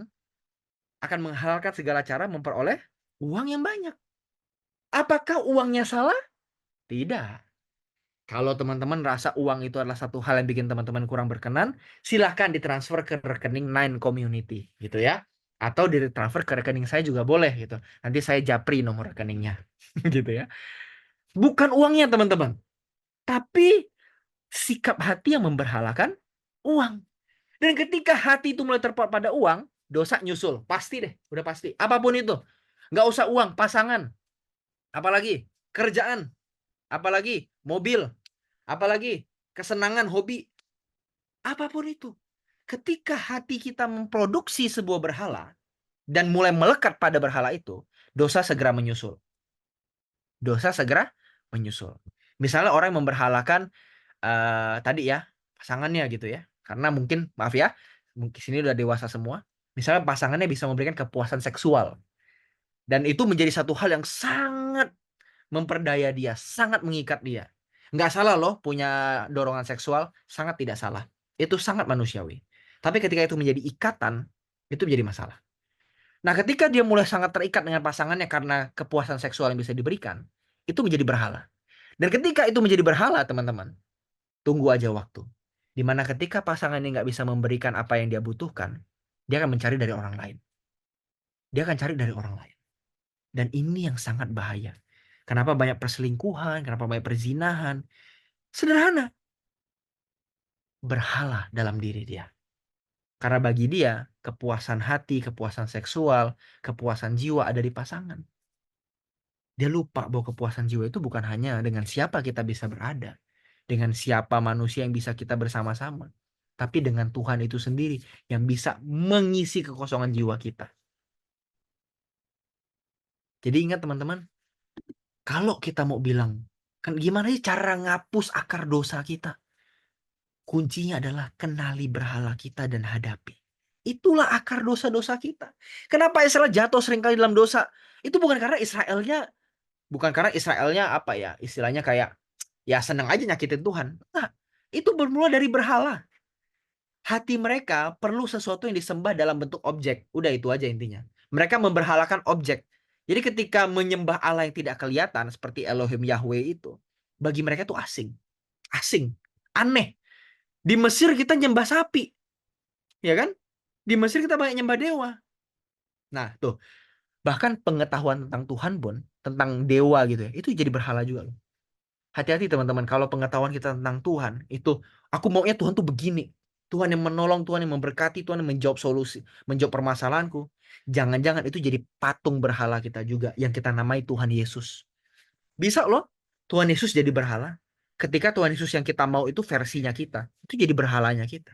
akan menghalalkan segala cara memperoleh uang yang banyak. Apakah uangnya salah? Tidak. Kalau teman-teman rasa uang itu adalah satu hal yang bikin teman-teman kurang berkenan, silahkan ditransfer ke rekening Nine Community, gitu ya. Atau ditransfer ke rekening saya juga boleh, gitu. Nanti saya japri nomor rekeningnya, gitu ya. Bukan uangnya, teman-teman. Tapi sikap hati yang memberhalakan uang. Dan ketika hati itu mulai terpaut pada uang, dosa nyusul. Pasti deh, udah pasti. Apapun itu. Nggak usah uang, pasangan. Apalagi kerjaan. Apalagi mobil. Apalagi kesenangan, hobi. Apapun itu. Ketika hati kita memproduksi sebuah berhala dan mulai melekat pada berhala itu, dosa segera menyusul. Dosa segera menyusul. Misalnya orang yang memberhalakan tadi ya, pasangannya gitu ya. Karena mungkin, maaf ya, mungkin sini udah dewasa semua. Misalnya pasangannya bisa memberikan kepuasan seksual. Dan itu menjadi satu hal yang sangat memperdaya dia, sangat mengikat dia. Nggak salah loh punya dorongan seksual, sangat tidak salah. Itu sangat manusiawi. Tapi ketika itu menjadi ikatan, itu menjadi masalah. Nah, ketika dia mulai sangat terikat dengan pasangannya karena kepuasan seksual yang bisa diberikan, itu menjadi berhala. Dan ketika itu menjadi berhala, teman-teman, tunggu aja waktu. Dimana ketika pasangannya nggak bisa memberikan apa yang dia butuhkan, dia akan mencari dari orang lain. dia akan cari dari orang lain. Dan ini yang sangat bahaya. Kenapa banyak perselingkuhan, kenapa banyak perzinahan? Sederhana, berhala dalam diri dia. Karena bagi dia, kepuasan hati, kepuasan seksual, kepuasan jiwa ada di pasangan. Dia lupa bahwa kepuasan jiwa itu bukan hanya dengan siapa kita bisa berada, dengan siapa manusia yang bisa kita bersama-sama, tapi dengan Tuhan itu sendiri yang bisa mengisi kekosongan jiwa kita. Jadi ingat teman-teman, kalau kita mau bilang, kan gimana sih cara ngapus akar dosa kita? Kuncinya adalah kenali berhala kita dan hadapi. Itulah akar dosa-dosa kita. Kenapa Israel jatuh seringkali dalam dosa? Itu bukan karena Israelnya apa ya? Istilahnya kayak ya senang aja nyakitin Tuhan. Nah, itu bermula dari berhala. Hati mereka perlu sesuatu yang disembah dalam bentuk objek. Udah itu aja intinya. Mereka memberhalakan objek. Jadi ketika menyembah Allah yang tidak kelihatan seperti Elohim Yahweh itu, bagi mereka itu asing. Asing. Aneh. Di Mesir kita nyembah sapi, ya kan? Di Mesir kita banyak nyembah dewa. Nah, tuh, bahkan pengetahuan tentang Tuhan pun, tentang dewa gitu ya, itu jadi berhala juga loh. Hati-hati teman-teman, kalau pengetahuan kita tentang Tuhan, itu aku maunya Tuhan tuh begini. Tuhan yang menolong, Tuhan yang memberkati, Tuhan yang menjawab solusi, menjawab permasalahanku. Jangan-jangan itu jadi patung berhala kita juga, yang kita namai Tuhan Yesus. Bisa loh, Tuhan Yesus jadi berhala. Ketika Tuhan Yesus yang kita mau itu versinya kita, itu jadi berhalanya kita.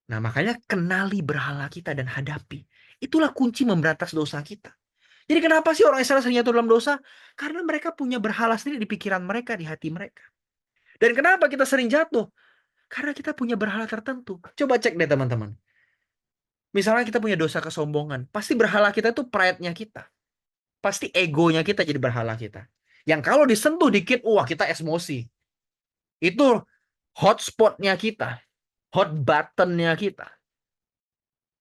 Nah, makanya kenali berhala kita dan hadapi. Itulah kunci memberantas dosa kita. Jadi kenapa sih orang Israel sering jatuh dalam dosa? Karena mereka punya berhala sendiri di pikiran mereka, di hati mereka. Dan kenapa kita sering jatuh? Karena kita punya berhala tertentu. Coba cek deh teman-teman. Misalnya kita punya dosa kesombongan. Pasti berhala kita itu pride-nya kita. Pasti egonya kita jadi berhala kita. Yang kalau disentuh dikit, wah kita emosi. Itu hotspotnya kita. Hot buttonnya kita.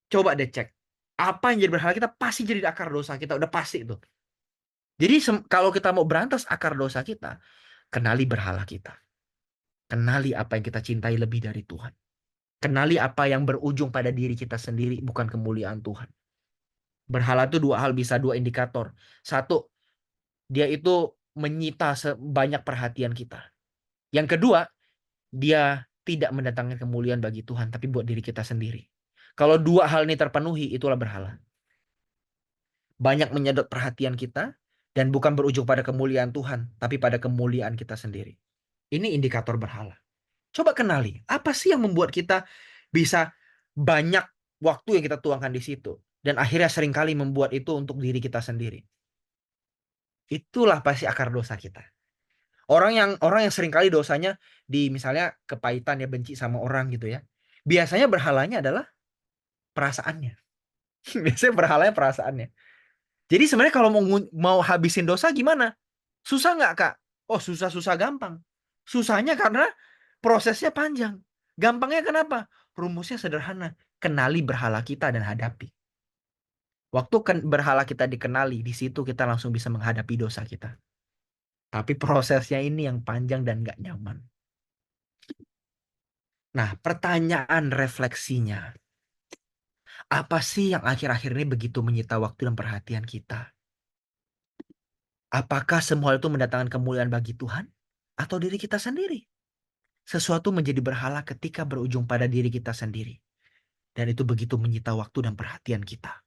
Coba deh cek. Apa yang jadi berhala kita pasti jadi akar dosa kita. Udah pasti itu. Jadi kalau kita mau berantas akar dosa kita, kenali berhala kita. Kenali apa yang kita cintai lebih dari Tuhan. Kenali apa yang berujung pada diri kita sendiri, bukan kemuliaan Tuhan. Berhala itu dua hal, bisa dua indikator. Satu, dia itu menyita sebanyak perhatian kita. Yang kedua, dia tidak mendatangkan kemuliaan bagi Tuhan, tapi buat diri kita sendiri. Kalau dua hal ini terpenuhi, itulah berhala. Banyak menyedot perhatian kita, dan bukan berujung pada kemuliaan Tuhan, tapi pada kemuliaan kita sendiri. Ini indikator berhala. Coba kenali, apa sih yang membuat kita bisa banyak waktu yang kita tuangkan di situ. Dan akhirnya seringkali membuat itu untuk diri kita sendiri. Itulah pasti akar dosa kita. Orang yang seringkali dosanya di misalnya kepahitan ya, benci sama orang gitu ya. Biasanya berhalanya adalah perasaannya. Biasanya berhalanya perasaannya. Jadi sebenarnya kalau mau habisin dosa gimana? Susah nggak, Kak? Oh, susah-susah gampang. Susahnya karena prosesnya panjang. Gampangnya kenapa? Rumusnya sederhana. Kenali berhala kita dan hadapi. Waktu berhala kita dikenali, di situ kita langsung bisa menghadapi dosa kita. Tapi prosesnya ini yang panjang dan nggak nyaman. Nah, pertanyaan refleksinya. Apa sih yang akhir-akhir ini begitu menyita waktu dan perhatian kita? Apakah semua itu mendatangkan kemuliaan bagi Tuhan? Atau diri kita sendiri? Sesuatu menjadi berhala ketika berujung pada diri kita sendiri. Dan itu begitu menyita waktu dan perhatian kita.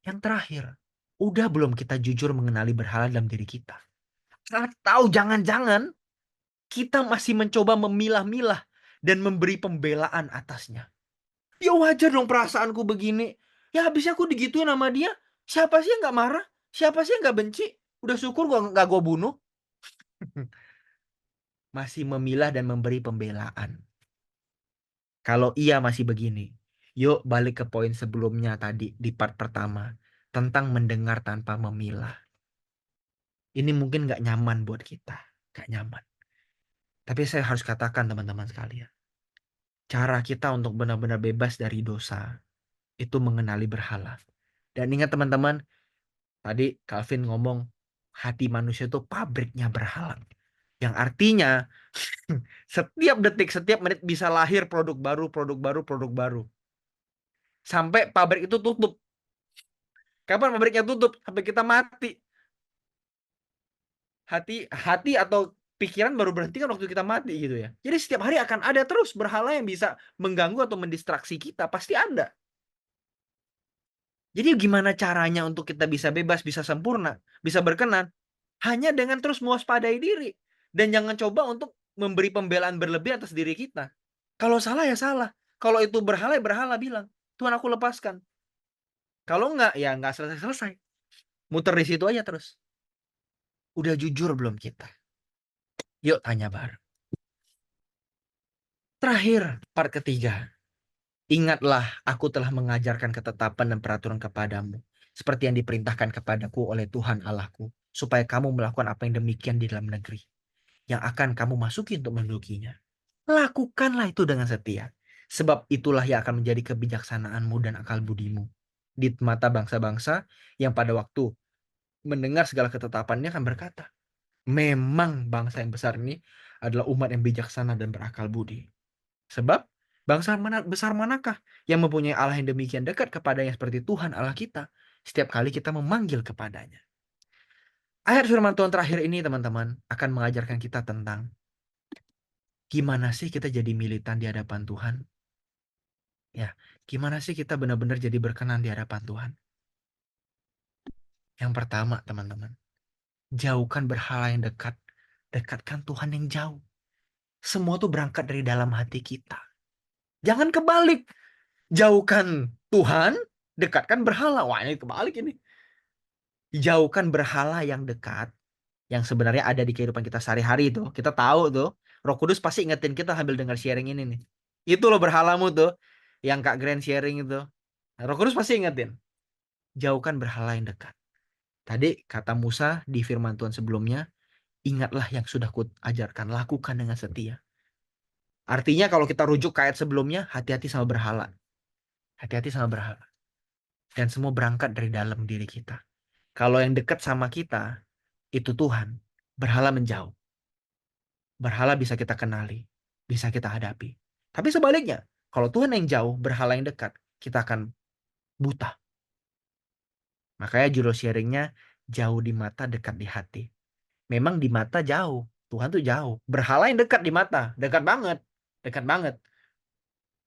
Yang terakhir, udah belum kita jujur mengenali berhala dalam diri kita? Atau jangan-jangan kita masih mencoba memilah-milah dan memberi pembelaan atasnya. Ya wajar dong perasaanku begini. Ya habisnya aku digituin sama dia. Siapa sih yang gak marah? Siapa sih yang gak benci? Udah syukur gak gue bunuh. Masih memilah dan memberi pembelaan. Kalau iya masih begini, yuk balik ke poin sebelumnya tadi di part pertama. Tentang mendengar tanpa memilah. Ini mungkin gak nyaman buat kita. Gak nyaman. Tapi saya harus katakan teman-teman sekalian. Cara kita untuk benar-benar bebas dari dosa itu mengenali berhala. Dan ingat teman-teman, tadi Calvin ngomong hati manusia itu pabriknya berhala. Yang artinya setiap detik, setiap menit bisa lahir produk baru, produk baru, produk baru. sampai pabrik itu tutup. Kapan pabriknya tutup? Sampai kita mati. Hati atau pikiran baru berhenti kan waktu kita mati gitu ya. Jadi setiap hari akan ada terus berhala yang bisa mengganggu atau mendistraksi kita. Pasti ada. Jadi gimana caranya untuk kita bisa bebas, bisa sempurna, bisa berkenan? Hanya dengan terus mewaspadai diri. Dan jangan coba untuk memberi pembelaan berlebih atas diri kita. Kalau salah ya salah. Kalau itu berhala ya berhala bilang, Tuhan aku lepaskan. Kalau enggak ya enggak selesai-selesai. Muter di situ aja terus. Udah jujur belum kita? Yuk tanya bareng. Terakhir, part ketiga. Ingatlah, aku telah mengajarkan ketetapan dan peraturan kepadamu, seperti yang diperintahkan kepadaku oleh Tuhan Allahku, supaya kamu melakukan apa yang demikian di dalam negeri, yang akan kamu masuki untuk mendudukinya. Lakukanlah itu dengan setia, sebab itulah yang akan menjadi kebijaksanaanmu dan akal budimu di mata bangsa-bangsa yang pada waktu mendengar segala ketetapannya akan berkata, memang bangsa yang besar ini adalah umat yang bijaksana dan berakal budi. Sebab bangsa besar manakah yang mempunyai Allah yang demikian dekat kepadanya seperti Tuhan Allah kita setiap kali kita memanggil kepadanya. Ayat firman Tuhan terakhir ini teman-teman akan mengajarkan kita tentang gimana sih kita jadi militan di hadapan Tuhan. Ya, gimana sih kita benar-benar jadi berkenan di hadapan Tuhan. Yang pertama teman-teman, jauhkan berhala yang dekat, dekatkan Tuhan yang jauh. Semua tuh berangkat dari dalam hati kita. Jangan kebalik. Jauhkan Tuhan, dekatkan berhala. Wah, ini kebalik ini. Jauhkan berhala yang dekat, yang sebenarnya ada di kehidupan kita sehari-hari itu. Kita tahu tuh, Roh Kudus pasti ingetin kita sambil dengar sharing ini nih. Itu loh berhalamu tuh, yang Kak Grand sharing itu. Nah, Roh Kudus pasti ingetin. Jauhkan berhala yang dekat. Tadi kata Musa di firman Tuhan sebelumnya, ingatlah yang sudah kuajarkan, lakukan dengan setia. Artinya kalau kita rujuk ke ayat sebelumnya, hati-hati sama berhala. Hati-hati sama berhala. Dan semua berangkat dari dalam diri kita. Kalau yang dekat sama kita, itu Tuhan. Berhala menjauh. Berhala bisa kita kenali. Bisa kita hadapi. Tapi sebaliknya, kalau Tuhan yang jauh, berhala yang dekat, kita akan buta. Makanya judul sharingnya, jauh di mata, dekat di hati. Memang di mata jauh. Tuhan tuh jauh. Berhala yang dekat di mata. Dekat banget. Dekat banget.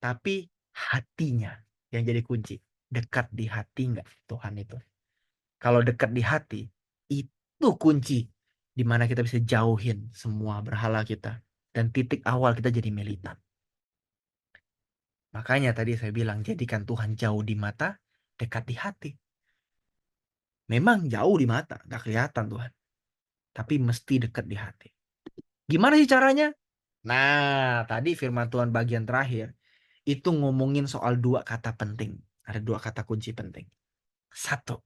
Tapi hatinya yang jadi kunci. Dekat di hati nggak Tuhan itu? Kalau dekat di hati, itu kunci di mana kita bisa jauhin semua berhala kita. Dan titik awal kita jadi militan. Makanya tadi saya bilang, jadikan Tuhan jauh di mata, dekat di hati. Memang jauh di mata, nggak kelihatan Tuhan. Tapi mesti dekat di hati. Gimana sih caranya? Nah, tadi firman Tuhan bagian terakhir, itu ngomongin soal dua kata penting. Ada dua kata kunci penting. Satu,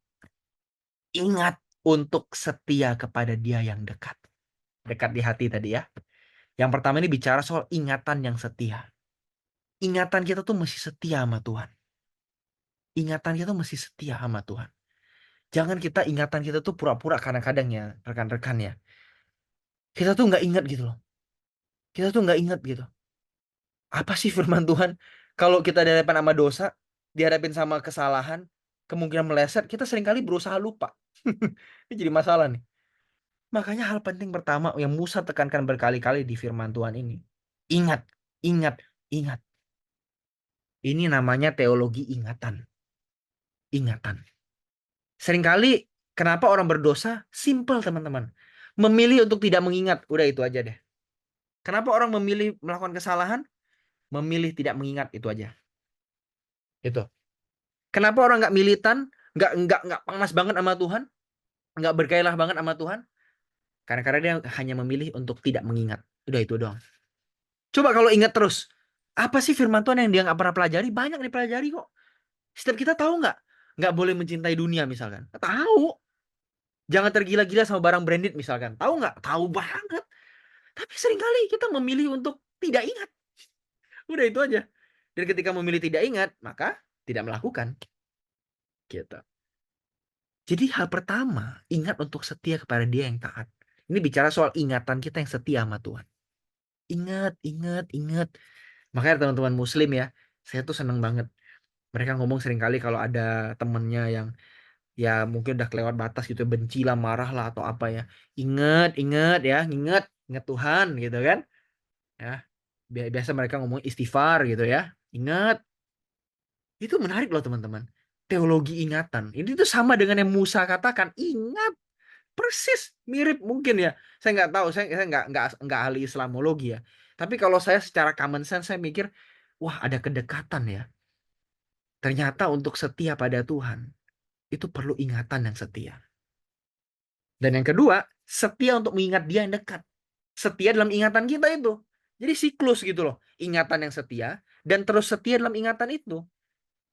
ingat untuk setia kepada dia yang dekat. Dekat di hati tadi ya. Yang pertama ini bicara soal ingatan yang setia. Ingatan kita tuh mesti setia sama Tuhan. Ingatan kita tuh mesti setia sama Tuhan. Jangan kita ingatan kita tuh pura-pura kadang-kadang ya, rekan-rekan ya. Kita tuh nggak ingat gitu loh. Kita tuh nggak ingat gitu. Apa sih firman Tuhan? Kalau kita dihadapin sama dosa, dihadapin sama kesalahan, kemungkinan meleset, kita seringkali berusaha lupa. Ini jadi masalah nih. Makanya hal penting pertama yang Musa tekankan berkali-kali di firman Tuhan ini. Ingat, ingat, ingat. Ini namanya teologi ingatan. Ingatan. Seringkali kenapa orang berdosa? Simple teman-teman. Memilih untuk tidak mengingat. Udah itu aja deh. Kenapa orang memilih melakukan kesalahan? Memilih tidak mengingat itu aja. Itu. Kenapa orang nggak militan? Nggak panas banget sama Tuhan? Nggak bergairah banget sama Tuhan? Karena dia hanya memilih untuk tidak mengingat. Udah itu doang. Coba kalau ingat terus. Apa sih firman Tuhan yang dia nggak pernah pelajari? Banyak dipelajari kok. Setiap kita tahu nggak? Nggak boleh mencintai dunia misalkan. Tahu. Jangan tergila-gila sama barang branded misalkan. Tahu nggak? Tahu banget. Tapi seringkali kita memilih untuk tidak ingat. Udah itu aja. Dan ketika memilih tidak ingat, maka tidak melakukan. Gitu. Jadi hal pertama, ingat untuk setia kepada dia yang taat. Ini bicara soal ingatan kita yang setia sama Tuhan. Ingat, ingat, ingat. Makanya teman-teman muslim ya, saya tuh seneng banget. Mereka ngomong seringkali kalau ada temennya yang ya mungkin udah kelewat batas gitu, benci lah, marah lah atau apa ya. Ingat, ingat ya, ingat, ingat Tuhan gitu kan. Ya, biasa mereka ngomong istighfar gitu ya. Ingat, itu menarik loh teman-teman. Teologi ingatan. Ini tuh sama dengan yang Musa katakan, ingat. Persis mirip mungkin ya. Saya nggak tahu, saya nggak ahli Islamologi ya. Tapi kalau saya secara common sense saya mikir, wah ada kedekatan ya. Ternyata untuk setia pada Tuhan itu perlu ingatan yang setia. Dan yang kedua, setia untuk mengingat Dia yang dekat. Setia dalam ingatan kita itu. Jadi siklus gitu loh. Ingatan yang setia dan terus setia dalam ingatan itu.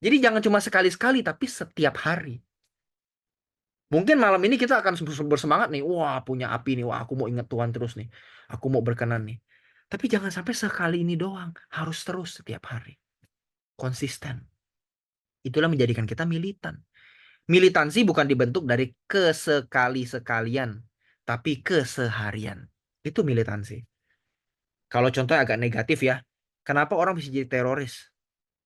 Jadi jangan cuma sekali-sekali tapi setiap hari. Mungkin malam ini kita akan bersemangat nih. Wah, punya api nih. Wah, aku mau ingat Tuhan terus nih. Aku mau berkenan nih. Tapi jangan sampai sekali ini doang. Harus terus setiap hari. Konsisten. Itulah menjadikan kita militan. Militansi bukan dibentuk dari kesekali-sekalian. Tapi keseharian. Itu militansi. Kalau contohnya agak negatif ya. Kenapa orang bisa jadi teroris?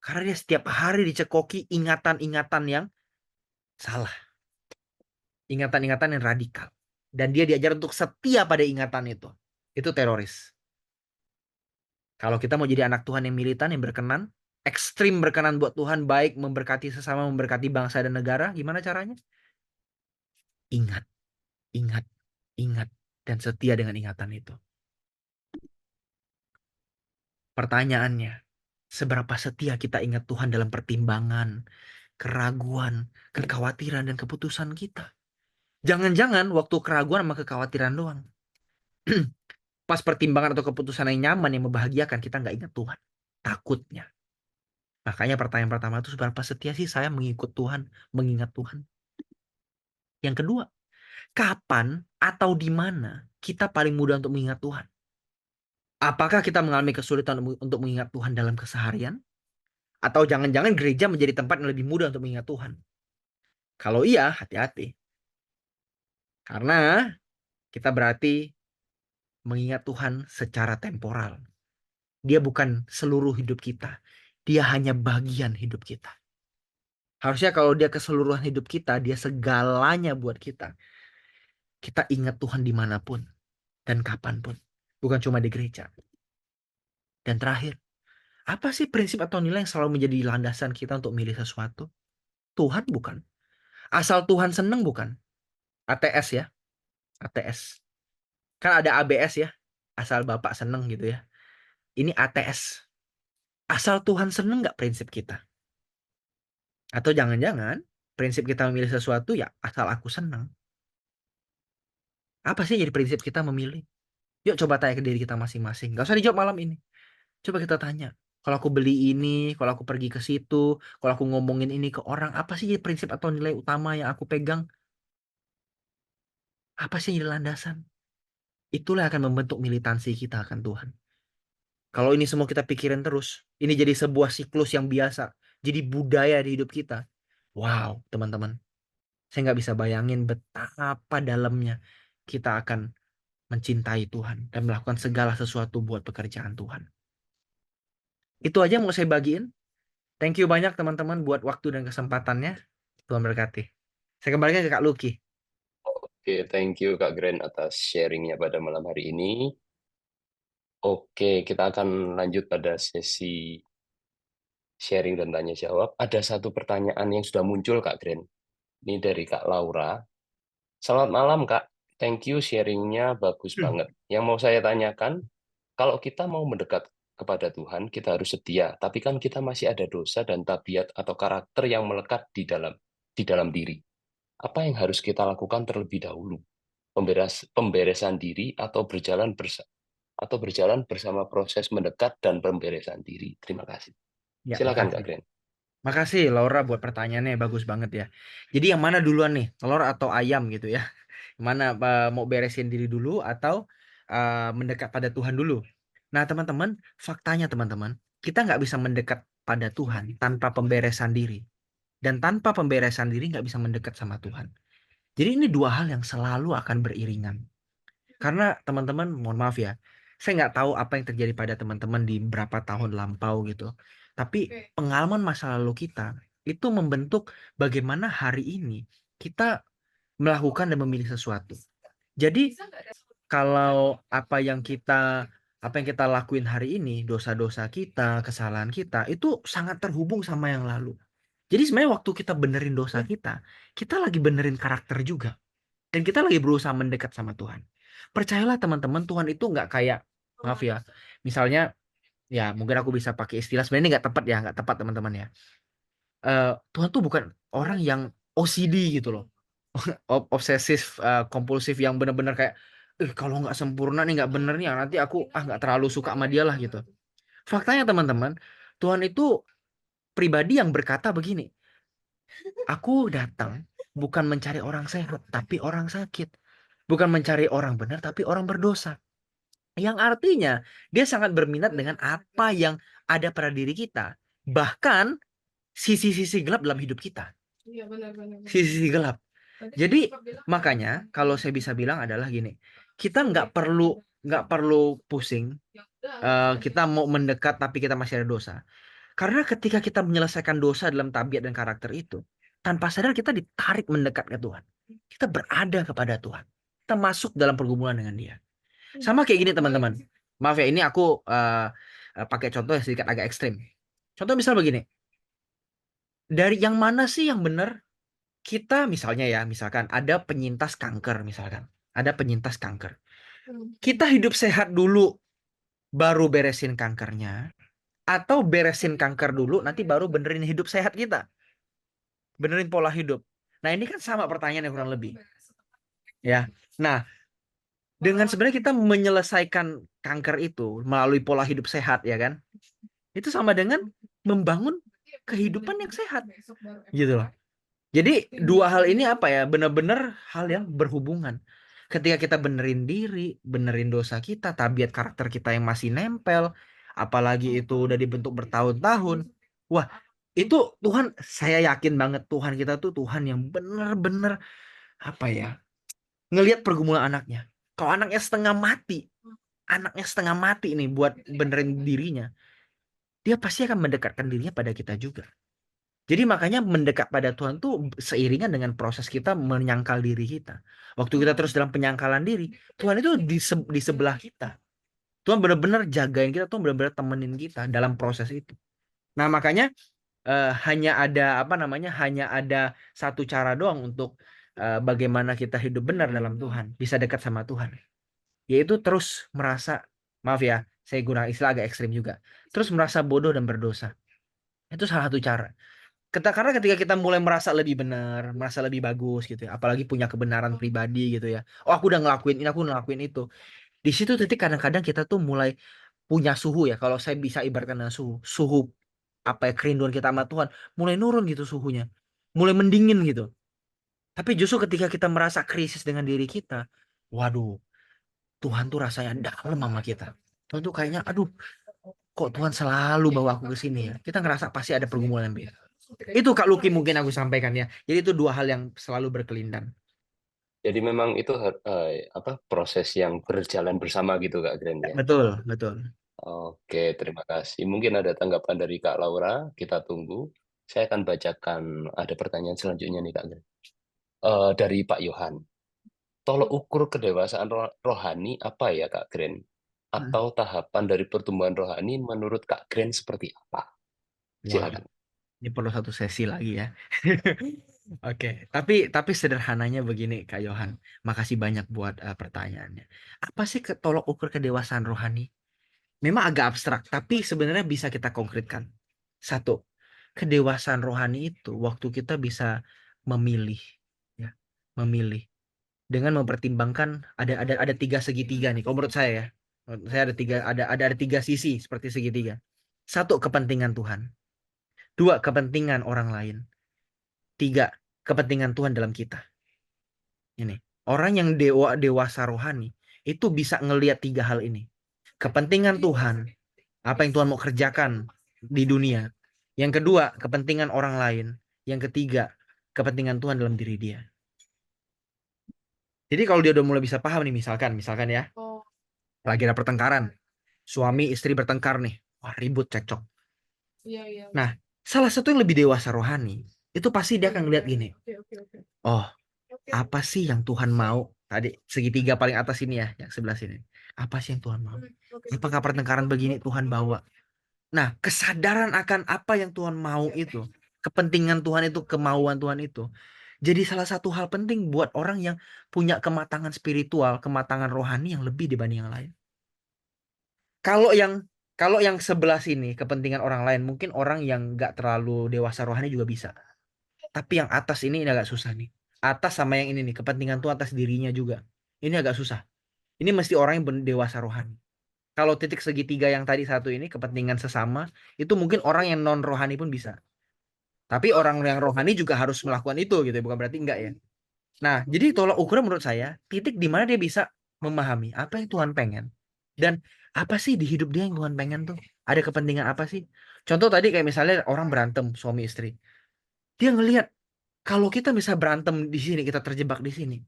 Karena dia setiap hari dicekoki ingatan-ingatan yang salah. Ingatan-ingatan yang radikal. Dan dia diajar untuk setia pada ingatan itu. Itu teroris. Kalau kita mau jadi anak Tuhan yang militan, yang berkenan, ekstrim berkenan buat Tuhan, baik memberkati sesama, memberkati bangsa dan negara, gimana caranya? Ingat, ingat, ingat, dan setia dengan ingatan itu. Pertanyaannya, seberapa setia kita ingat Tuhan dalam pertimbangan, keraguan, kekhawatiran, dan keputusan kita? Jangan-jangan waktu keraguan sama kekhawatiran doang. Pas pertimbangan atau keputusan yang nyaman, yang membahagiakan, kita nggak ingat Tuhan. Takutnya. Makanya pertanyaan pertama itu seberapa setia sih saya mengikut Tuhan, mengingat Tuhan. Yang kedua, kapan atau di mana kita paling mudah untuk mengingat Tuhan? Apakah kita mengalami kesulitan untuk mengingat Tuhan dalam keseharian? Atau jangan-jangan gereja menjadi tempat yang lebih mudah untuk mengingat Tuhan? Kalau iya, hati-hati. Karena kita berarti mengingat Tuhan secara temporal. Dia bukan seluruh hidup kita. Dia hanya bagian hidup kita. Harusnya kalau dia keseluruhan hidup kita, dia segalanya buat kita. Kita ingat Tuhan dimanapun dan kapanpun. Bukan cuma di gereja. Dan terakhir, apa sih prinsip atau nilai yang selalu menjadi landasan kita untuk milih sesuatu? Tuhan bukan. Asal Tuhan seneng bukan. ATS ya. ATS. Kan ada ABS ya. Asal Bapak seneng gitu ya. Ini ATS. Asal Tuhan seneng nggak prinsip kita? Atau jangan-jangan prinsip kita memilih sesuatu ya asal aku senang. Apa sih yang jadi prinsip kita memilih? Yuk coba tanya ke diri kita masing-masing. Gak usah dijawab malam ini. Coba kita tanya. Kalau aku beli ini, kalau aku pergi ke situ, kalau aku ngomongin ini ke orang, apa sih jadi prinsip atau nilai utama yang aku pegang? Apa sih yang jadi landasan? Itulah yang akan membentuk militansi kita akan Tuhan. Kalau ini semua kita pikirin terus, ini jadi sebuah siklus yang biasa, jadi budaya di hidup kita. Wow, teman-teman. Saya nggak bisa bayangin betapa dalamnya kita akan mencintai Tuhan dan melakukan segala sesuatu buat pekerjaan Tuhan. Itu aja yang mau saya bagiin. Thank you banyak teman-teman buat waktu dan kesempatannya. Tuhan berkati. Saya kembalikan ke Kak Luki. Oke, thank you Kak Gren atas sharingnya pada malam hari ini. Oke, kita akan lanjut pada sesi sharing dan tanya jawab. Ada satu pertanyaan yang sudah muncul Kak Gren. Ini dari Kak Laura. Selamat malam Kak, thank you sharingnya bagus banget. Yang mau saya tanyakan, kalau kita mau mendekat kepada Tuhan, kita harus setia. Tapi kan kita masih ada dosa dan tabiat atau karakter yang melekat di dalam diri. Apa yang harus kita lakukan terlebih dahulu? Pemberesan diri atau berjalan bersama proses mendekat dan pemberesan diri. Terima kasih. Ya, Silakan Kak makasih. Gren. Makasih Laura buat pertanyaannya bagus banget ya. Jadi yang mana duluan nih, telur atau ayam gitu ya? Mana mau beresin diri dulu atau mendekat pada Tuhan dulu? Nah teman-teman, faktanya teman-teman, kita nggak bisa mendekat pada Tuhan tanpa pemberesan diri. Dan tanpa pemberesan diri nggak bisa mendekat sama Tuhan. Jadi ini dua hal yang selalu akan beriringan. Karena teman-teman, mohon maaf ya, saya nggak tahu apa yang terjadi pada teman-teman di berapa tahun lampau gitu. Tapi pengalaman masa lalu kita itu membentuk bagaimana hari ini kita melakukan dan memilih sesuatu. Jadi kalau apa yang kita lakuin hari ini, dosa-dosa kita, kesalahan kita itu sangat terhubung sama yang lalu. Jadi sebenarnya waktu kita benerin dosa kita lagi benerin karakter juga. Dan kita lagi berusaha mendekat sama Tuhan. Percayalah teman-teman, Tuhan itu nggak kayak, maaf ya, misalnya, ya mungkin aku bisa pakai istilah, sebenarnya ini nggak tepat ya, nggak tepat teman-teman ya. Tuhan tuh bukan orang yang OCD gitu loh. Obsesif, kompulsif yang benar-benar kayak, kalau nggak sempurna nih, nggak bener nih, nanti aku nggak terlalu suka sama dia lah gitu. Faktanya teman-teman, Tuhan itu pribadi yang berkata begini, aku datang bukan mencari orang sehat, tapi orang sakit. Bukan mencari orang benar, tapi orang berdosa. Yang artinya, dia sangat berminat dengan apa yang ada pada diri kita. Bahkan sisi-sisi gelap dalam hidup kita. Iya benar-benar. Sisi-sisi gelap. Jadi makanya kalau saya bisa bilang adalah gini, kita nggak perlu pusing. Kita mau mendekat tapi kita masih ada dosa. Karena ketika kita menyelesaikan dosa dalam tabiat dan karakter itu, tanpa sadar kita ditarik mendekat ke Tuhan. Kita berada kepada Tuhan. Kita masuk dalam pergumulan dengan Dia. Sama kayak gini teman-teman. Maaf ya, ini aku pakai contoh yang sedikit agak ekstrim. Contoh misal begini. Dari yang mana sih yang benar? Kita misalnya ya, misalkan ada penyintas kanker misalkan. Ada penyintas kanker. Kita hidup sehat dulu, baru beresin kankernya. Atau beresin kanker dulu, nanti baru benerin hidup sehat kita. Benerin pola hidup. Nah ini kan sama pertanyaan yang kurang lebih. Ya, nah dengan sebenarnya kita menyelesaikan kanker itu melalui pola hidup sehat ya kan, itu sama dengan membangun kehidupan yang sehat gitu loh. Jadi dua hal ini apa ya, benar-benar hal yang berhubungan. Ketika kita benerin diri, benerin dosa kita, tabiat karakter kita yang masih nempel, apalagi itu udah dibentuk bertahun-tahun, wah itu Tuhan, saya yakin banget Tuhan kita tuh Tuhan yang bener-bener apa ya, ngelihat pergumulan anaknya. Kalau anaknya setengah mati nih buat benerin dirinya, dia pasti akan mendekatkan dirinya pada kita juga. Jadi makanya mendekat pada Tuhan tuh seiringan dengan proses kita menyangkal diri kita. Waktu kita terus dalam penyangkalan diri, Tuhan itu di sebelah kita. Tuhan benar-benar jagain kita, Tuhan benar-benar temenin kita dalam proses itu. Nah makanya hanya ada apa namanya, hanya ada satu cara doang untuk bagaimana kita hidup benar dalam Tuhan, bisa dekat sama Tuhan, yaitu terus merasa, maaf ya, saya gunakan istilah agak ekstrim juga, terus merasa bodoh dan berdosa. Itu salah satu cara. Karena ketika kita mulai merasa lebih benar, merasa lebih bagus gitu ya, apalagi punya kebenaran pribadi gitu ya. Oh, aku udah ngelakuin ini, aku ngelakuin itu. Di situ titik kadang-kadang kita tuh mulai punya suhu ya. Kalau saya bisa ibaratkan dengan suhu apa ya, kerinduan kita sama Tuhan mulai nurun gitu suhunya. Mulai mendingin gitu. Tapi justru ketika kita merasa krisis dengan diri kita, waduh, Tuhan tuh rasanya dalam sama kita. Tuhan tuh kayaknya, aduh, kok Tuhan selalu bawa aku ke sini ya. Kita ngerasa pasti ada pergumulan yang beda. Itu Kak Luki mungkin aku sampaikan ya. Jadi itu dua hal yang selalu berkelindan. Jadi memang itu apa proses yang berjalan bersama gitu Kak Gren Ya, ya. betul, betul. Oke, terima kasih. Mungkin ada tanggapan dari Kak Laura, kita tunggu. Saya akan bacakan ada pertanyaan selanjutnya nih Kak Gren. Dari Pak Yohan. Tolok ukur kedewasaan rohani apa ya Kak Gren? Hmm. Atau tahapan dari pertumbuhan rohani menurut Kak Gren seperti apa? Wah, Silakan. ini perlu satu sesi lagi ya. Oke, tapi sederhananya begini Kak Yohan. Makasih banyak buat pertanyaannya. Apa sih tolok ukur kedewasaan rohani? Memang agak abstrak, tapi sebenarnya bisa kita konkretkan. Satu, kedewasaan rohani itu waktu kita bisa memilih, ya, memilih dengan mempertimbangkan ada tiga segitiga nih. Kalau menurut saya ya, menurut saya ada tiga sisi seperti segitiga. Satu, kepentingan Tuhan. Dua, kepentingan orang lain. Tiga, kepentingan Tuhan dalam kita. Ini orang yang dewasa rohani itu bisa ngelihat tiga hal ini. Kepentingan Tuhan, apa yang Tuhan mau kerjakan di dunia. Yang kedua, kepentingan orang lain. Yang ketiga, kepentingan Tuhan dalam diri dia. Jadi kalau dia udah mulai bisa paham nih, misalkan ya, lagi ada pertengkaran, suami istri bertengkar nih, wah ribut cekcok. Nah, salah satu yang lebih dewasa rohani, itu pasti dia akan ngeliat gini. Oh, apa sih yang Tuhan mau? Tadi segitiga paling atas ini ya, yang sebelah sini. Apa sih yang Tuhan mau? Apakah pertengkaran begini Tuhan bawa? Nah, kesadaran akan apa yang Tuhan mau itu, kepentingan Tuhan itu, kemauan Tuhan itu, jadi salah satu hal penting buat orang yang punya kematangan spiritual, kematangan rohani yang lebih dibanding yang lain. Kalau yang kalau yang sebelah sini kepentingan orang lain, mungkin orang yang nggak terlalu dewasa rohani juga bisa. Tapi yang atas ini agak susah nih. Atas sama yang ini nih, kepentingan tuh atas dirinya juga. Ini agak susah. Ini mesti orang yang dewasa rohani. Kalau titik segitiga yang tadi satu ini kepentingan sesama, itu mungkin orang yang non rohani pun bisa. Tapi orang yang rohani juga harus melakukan itu gitu, bukan berarti enggak ya. Nah, jadi tolak ukurnya menurut saya titik di mana dia bisa memahami apa yang Tuhan pengen dan apa sih di hidup dia yang Tuhan pengen tuh. Ada kepentingan apa sih? Contoh tadi kayak misalnya orang berantem suami istri. Dia ngelihat kalau kita bisa berantem di sini, kita terjebak di sini.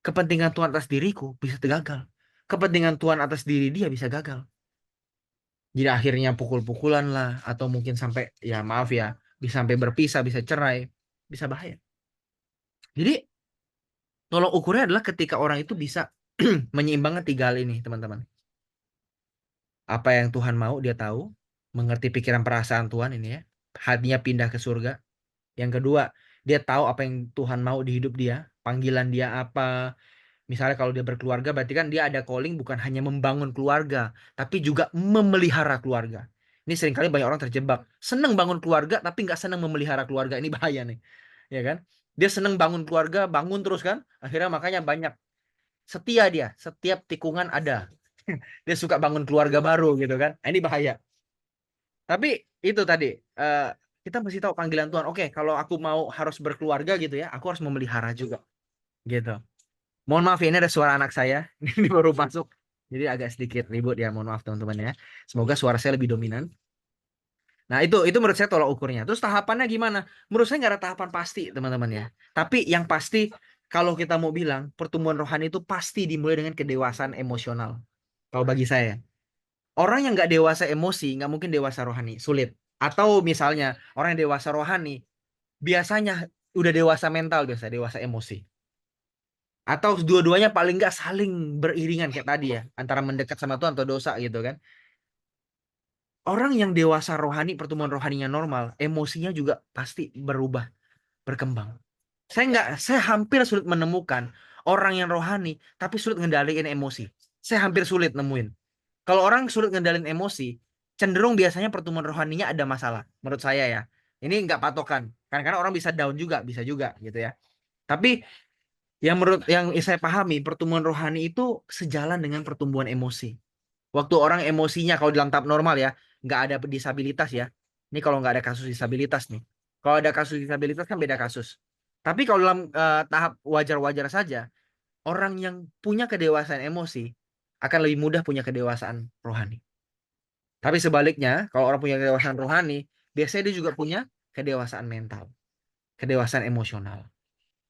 Kepentingan Tuhan atas diriku bisa gagal. Kepentingan Tuhan atas diri dia bisa gagal. Jadi akhirnya pukul-pukulan lah atau mungkin sampai ya maaf ya, bisa sampai berpisah, bisa cerai, bisa bahaya. Jadi tolok ukurnya adalah ketika orang itu bisa menyeimbangkan tiga hal ini, teman-teman. Apa yang Tuhan mau, dia tahu, mengerti pikiran perasaan Tuhan ini ya. Hatinya pindah ke surga. Yang kedua, dia tahu apa yang Tuhan mau di hidup dia, panggilan dia apa. Misalnya kalau dia berkeluarga, berarti kan dia ada calling bukan hanya membangun keluarga, tapi juga memelihara keluarga. Ini seringkali banyak orang terjebak. Seneng bangun keluarga, tapi nggak seneng memelihara keluarga. Ini bahaya nih. Ya kan? Dia seneng bangun keluarga, bangun terus kan? Akhirnya makanya banyak setia dia, setiap tikungan ada. Dia suka bangun keluarga baru gitu kan. Ini bahaya. Tapi itu tadi eh, kita mesti tahu panggilan Tuhan. Oke, kalau aku mau harus berkeluarga gitu ya, aku harus memelihara juga gitu. Mohon maaf ya, ini ada suara anak saya. Ini baru masuk. Jadi agak sedikit ribut ya, mohon maaf teman-teman ya. Semoga suara saya lebih dominan. Nah, itu menurut saya tolak ukurnya. Terus tahapannya gimana? Menurut saya nggak ada tahapan pasti, teman-teman ya. Tapi yang pasti, kalau kita mau bilang, pertumbuhan rohani itu pasti dimulai dengan kedewasaan emosional. Kalau bagi saya. Orang yang nggak dewasa emosi, nggak mungkin dewasa rohani. Sulit. Atau misalnya, orang yang dewasa rohani, biasanya udah dewasa mental, biasa dewasa emosi. Atau dua-duanya paling nggak saling beriringan kayak tadi ya. Antara mendekat sama Tuhan atau dosa gitu kan. Orang yang dewasa rohani, pertumbuhan rohaninya normal, emosinya juga pasti berubah, berkembang. Saya hampir sulit menemukan orang yang rohani tapi sulit ngendaliin emosi. Saya hampir sulit nemuin. Kalau orang sulit ngendaliin emosi, cenderung biasanya pertumbuhan rohaninya ada masalah. Menurut saya ya. Ini nggak patokan. Kadang-kadang orang bisa down juga, bisa juga gitu ya. Tapi yang saya pahami, pertumbuhan rohani itu sejalan dengan pertumbuhan emosi. Waktu orang emosinya kalau dalam tahap normal ya, nggak ada disabilitas ya. Ini kalau nggak ada kasus disabilitas nih. Kalau ada kasus disabilitas kan beda kasus. Tapi kalau dalam tahap wajar-wajar saja, orang yang punya kedewasaan emosi akan lebih mudah punya kedewasaan rohani. Tapi sebaliknya, kalau orang punya kedewasaan rohani, biasanya dia juga punya kedewasaan mental, kedewasaan emosional.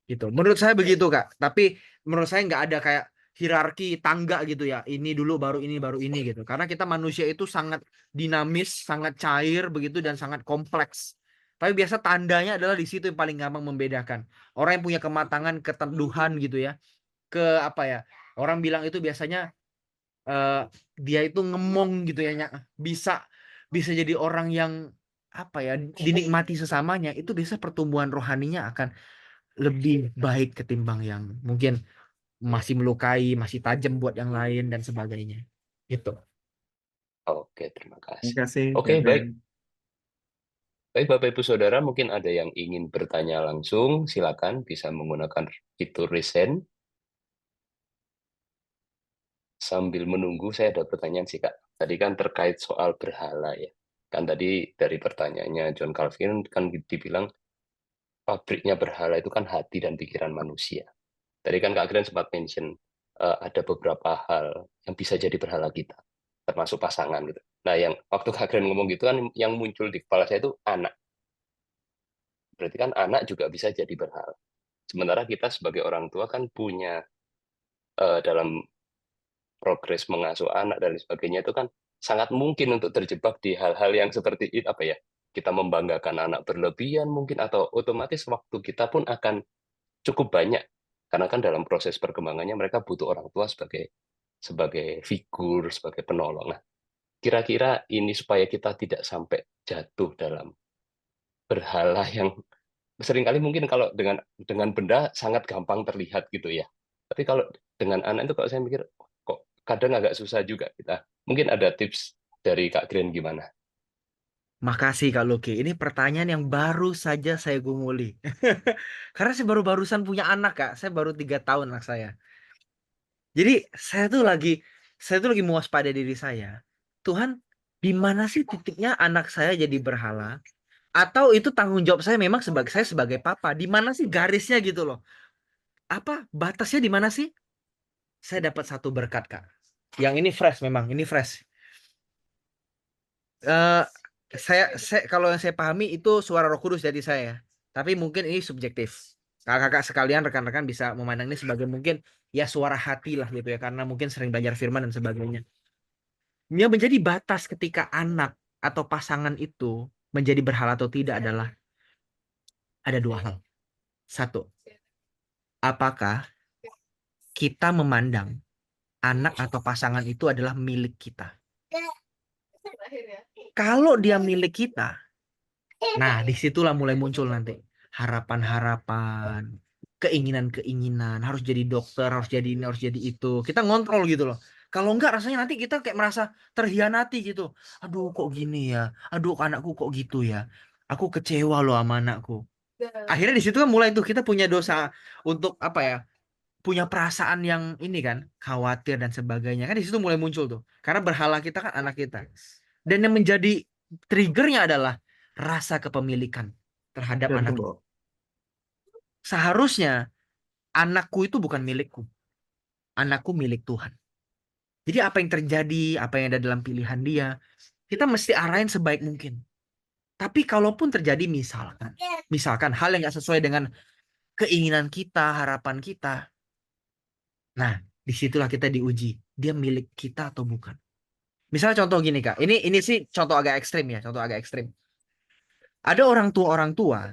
Gitu. Menurut saya begitu, Kak. Tapi menurut saya nggak ada kayak hierarki tangga gitu ya. Ini dulu baru ini gitu. Karena kita manusia itu sangat dinamis, sangat cair begitu dan sangat kompleks. Tapi biasa tandanya adalah di situ yang paling gampang membedakan. Orang yang punya kematangan, keteduhan gitu ya. Ke apa ya? Orang bilang itu biasanya eh, dia itu ngemong gitu ya, Nyak. Bisa bisa jadi orang yang apa ya, dinikmati sesamanya. Itu biasa pertumbuhan rohaninya akan lebih baik ketimbang yang mungkin masih melukai, masih tajam buat yang lain dan sebagainya. Gitu. Oke, terima Terima kasih. kasih, Oke, baik. Kevin. Baik, Bapak Ibu Saudara, mungkin ada yang ingin bertanya langsung, silakan bisa menggunakan fitur raise hand. Sambil menunggu, saya ada pertanyaan sih, Kak. Tadi kan terkait soal berhala ya. Kan tadi dari pertanyaannya John Calvin kan dibilang pabriknya berhala itu kan hati dan pikiran manusia. Tadi kan Kak Gren sempat mention ada beberapa hal yang bisa jadi berhala kita, termasuk pasangan gitu. Nah, yang waktu Kak Gren ngomong gitu kan yang muncul di kepala saya itu anak. Berarti kan anak juga bisa jadi berhala. Sementara kita sebagai orang tua kan punya dalam progres mengasuh anak dan sebagainya itu kan sangat mungkin untuk terjebak di hal-hal yang seperti itu apa ya? kita membanggakan anak berlebihan mungkin, atau otomatis waktu kita pun akan cukup banyak. Karena kan dalam proses perkembangannya mereka butuh orang tua sebagai sebagai figur, sebagai penolong. Nah, kira-kira ini supaya kita tidak sampai jatuh dalam berhala yang seringkali mungkin kalau dengan benda sangat gampang terlihat gitu ya. Tapi kalau dengan anak itu kalau saya mikir kok kadang agak susah juga kita. Mungkin ada tips dari Kak Gren gimana? Makasih Kak Luki. Ini pertanyaan yang baru saja saya gumuli. Karena saya baru-barusan punya anak Kak. Saya baru 3 tahun anak saya. Jadi saya tuh lagi mewaspadai diri saya. Tuhan, di mana sih titiknya anak saya jadi berhala? Atau itu tanggung jawab saya memang sebagai saya sebagai papa. Di mana sih garisnya gitu loh? Apa batasnya di mana sih? Saya dapat satu berkat Kak. Yang ini fresh memang, ini fresh. Eh saya kalau yang saya pahami itu suara Roh Kudus dari saya. Tapi mungkin ini subjektif. Kakak-kakak sekalian, rekan-rekan bisa memandang ini sebagai mungkin ya suara hati lah gitu ya, karena mungkin sering belajar firman dan sebagainya. Yang menjadi batas ketika anak atau pasangan itu menjadi berhala atau tidak adalah ada dua hal. Satu, apakah kita memandang anak atau pasangan itu adalah milik kita? Kalau dia milik kita, nah, disitulah mulai muncul nanti harapan-harapan, keinginan-keinginan, harus jadi dokter, harus jadi ini, harus jadi itu. Kita ngontrol gitu loh. Kalau enggak, rasanya nanti kita kayak merasa terhianati gitu. Aduh, kok gini ya? Aduh, anakku kok gitu ya? Aku kecewa loh sama anakku. Akhirnya di situ kan mulai tuh kita punya dosa untuk apa ya? Punya perasaan yang ini kan, khawatir dan sebagainya. Kan di situ mulai muncul tuh. Karena berhala kita kan anak kita. Dan yang menjadi triggernya adalah rasa kepemilikan terhadap anak itu. Seharusnya anakku itu bukan milikku. Anakku milik Tuhan. Jadi apa yang terjadi, apa yang ada dalam pilihan dia, kita mesti arahin sebaik mungkin. Tapi kalaupun terjadi misalkan hal yang nggak sesuai dengan keinginan kita, harapan kita, nah disitulah kita diuji. Dia milik kita atau bukan? Misalnya contoh gini Kak, ini sih contoh agak ekstrim ya, contoh agak ekstrim. Ada orang tua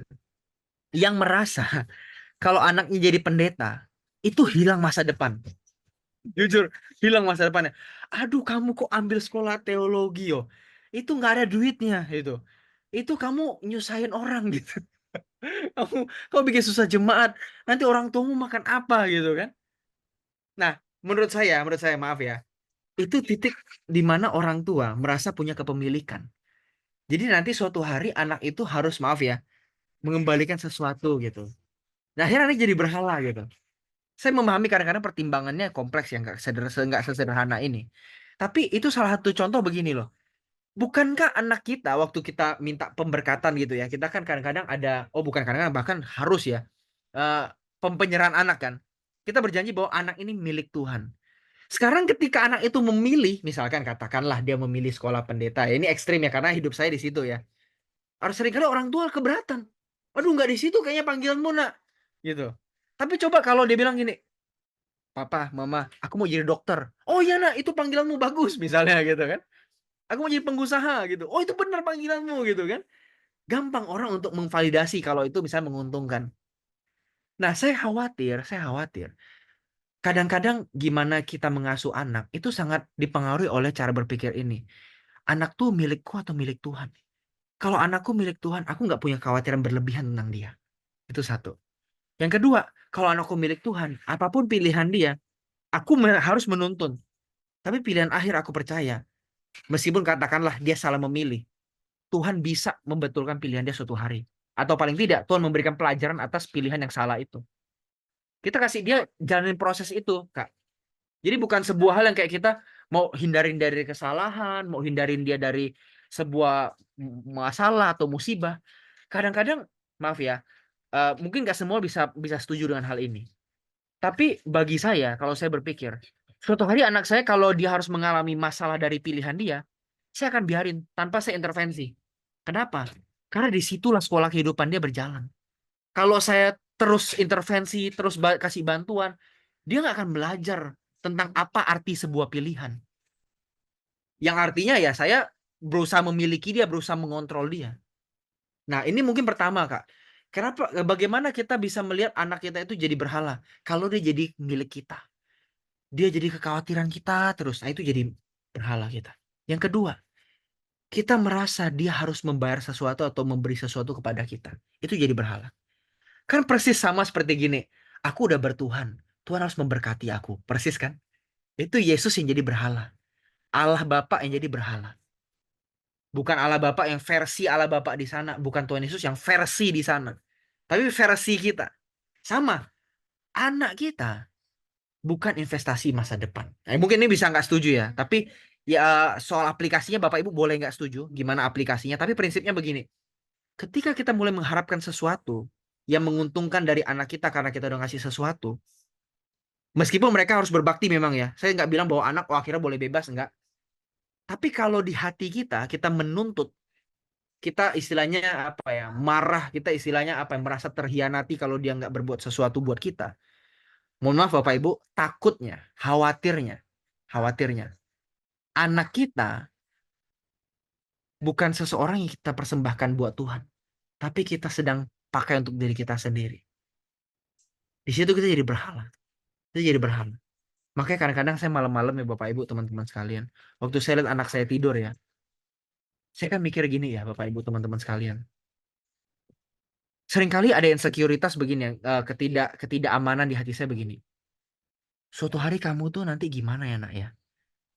yang merasa kalau anaknya jadi pendeta, itu hilang masa depan. Jujur, hilang masa depannya. Aduh, kamu kok ambil sekolah teologi yo? Itu nggak ada duitnya itu. Itu kamu nyusahin orang gitu. Kamu kamu bikin susah jemaat. Nanti orang tuamu makan apa gitu kan? Nah, menurut saya maaf ya, itu titik di mana orang tua merasa punya kepemilikan. Jadi nanti suatu hari anak itu harus maaf ya, mengembalikan sesuatu gitu. Nah, akhirnya anak jadi berhala gitu. Saya memahami kadang-kadang pertimbangannya kompleks ya, nggak sesederhana ini. Tapi itu salah satu contoh begini loh. Bukankah anak kita waktu kita minta pemberkatan gitu ya, kita kan kadang-kadang ada, oh bukan kadang-kadang, bahkan harus ya, eh, penyerahan anak kan. Kita berjanji bahwa anak ini milik Tuhan. Sekarang ketika anak itu memilih, misalkan katakanlah dia memilih sekolah pendeta, ya, ini ekstrim ya karena hidup saya di situ ya. Harus seringkali orang tua keberatan. Aduh nggak di situ kayaknya panggilanmu nak, gitu. Tapi coba kalau dia bilang gini, Papa, Mama, aku mau jadi dokter. Oh iya nak, itu panggilanmu bagus misalnya gitu kan. Aku mau jadi pengusaha gitu. Oh itu benar panggilanmu gitu kan. Gampang orang untuk memvalidasi kalau itu misalnya menguntungkan. Nah saya khawatir. Kadang-kadang gimana kita mengasuh anak itu sangat dipengaruhi oleh cara berpikir ini. Anak tuh milikku atau milik Tuhan? Kalau anakku milik Tuhan, aku nggak punya kekhawatiran berlebihan tentang dia. Itu satu. Yang kedua, kalau anakku milik Tuhan, apapun pilihan dia, aku harus menuntun. Tapi pilihan akhir aku percaya, meskipun katakanlah dia salah memilih, Tuhan bisa membetulkan pilihan dia suatu hari. Atau paling tidak, Tuhan memberikan pelajaran atas pilihan yang salah itu. Kita kasih dia jalanin proses itu, Kak. Jadi bukan sebuah hal yang kayak kita mau hindarin dari kesalahan, mau hindarin dia dari sebuah masalah atau musibah. Kadang-kadang, maaf ya, mungkin nggak semua bisa bisa setuju dengan hal ini. Tapi bagi saya, kalau saya berpikir, suatu hari anak saya kalau dia harus mengalami masalah dari pilihan dia, saya akan biarin tanpa saya intervensi. Kenapa? Karena disitulah sekolah kehidupan dia berjalan. Kalau saya terus intervensi, terus kasih bantuan, dia nggak akan belajar tentang apa arti sebuah pilihan. Yang artinya ya saya berusaha memiliki dia, berusaha mengontrol dia. Nah, ini mungkin pertama, Kak. Bagaimana kita bisa melihat anak kita itu jadi berhala? Kalau dia jadi milik kita. Dia jadi kekhawatiran kita terus. Nah, itu jadi berhala kita. Yang kedua, kita merasa dia harus membayar sesuatu atau memberi sesuatu kepada kita. Itu jadi berhala. Kan persis sama seperti gini. Aku udah bertuhan. Tuhan harus memberkati aku. Persis kan? Itu Yesus yang jadi berhala. Allah Bapa yang jadi berhala. Bukan Allah Bapa yang versi Allah Bapa di sana. Bukan Tuhan Yesus yang versi di sana. Tapi versi kita. Sama. Anak kita bukan investasi masa depan. Nah, mungkin ini bisa nggak setuju ya. Tapi ya soal aplikasinya Bapak Ibu boleh nggak setuju. Gimana aplikasinya. Tapi prinsipnya begini. Ketika kita mulai mengharapkan sesuatu yang menguntungkan dari anak kita karena kita udah ngasih sesuatu. Meskipun mereka harus berbakti memang ya. Saya nggak bilang bahwa anak akhirnya boleh bebas. Enggak. Tapi kalau di hati kita menuntut, kita istilahnya apa ya, marah, kita istilahnya apa yang merasa terhianati kalau dia nggak berbuat sesuatu buat kita. Mohon maaf Bapak Ibu, takutnya, khawatirnya, anak kita bukan seseorang yang kita persembahkan buat Tuhan, tapi kita sedang pakai untuk diri kita sendiri. Di situ kita jadi berhala, kita jadi berhala. Makanya kadang-kadang saya malam-malam ya Bapak Ibu, teman-teman sekalian, waktu saya lihat anak saya tidur ya, saya kan mikir gini ya Bapak Ibu, teman-teman sekalian. Seringkali ada insekuritas begini, ketidakamanan di hati saya begini. Suatu hari kamu tuh nanti gimana ya nak ya?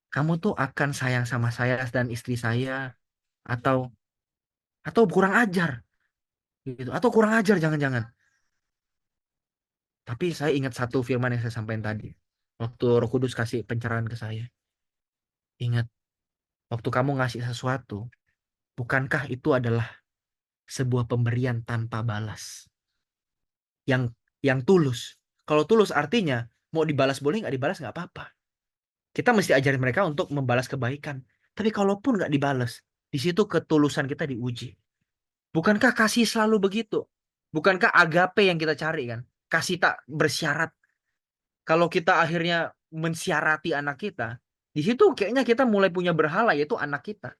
Kamu tuh akan sayang sama saya dan istri saya atau kurang ajar gitu atau kurang ajar jangan-jangan. Tapi saya ingat satu firman yang saya sampaikan tadi. Waktu Roh Kudus kasih pencerahan ke saya. Ingat, waktu kamu ngasih sesuatu, bukankah itu adalah sebuah pemberian tanpa balas yang tulus. Kalau tulus artinya mau dibalas boleh nggak dibalas nggak apa-apa. Kita mesti ajarin mereka untuk membalas kebaikan. Tapi kalaupun nggak dibalas, di situ ketulusan kita diuji. Bukankah kasih selalu begitu? Bukankah agape yang kita cari kan? Kasih tak bersyarat. Kalau kita akhirnya mensiarati anak kita, di situ kayaknya kita mulai punya berhala yaitu anak kita.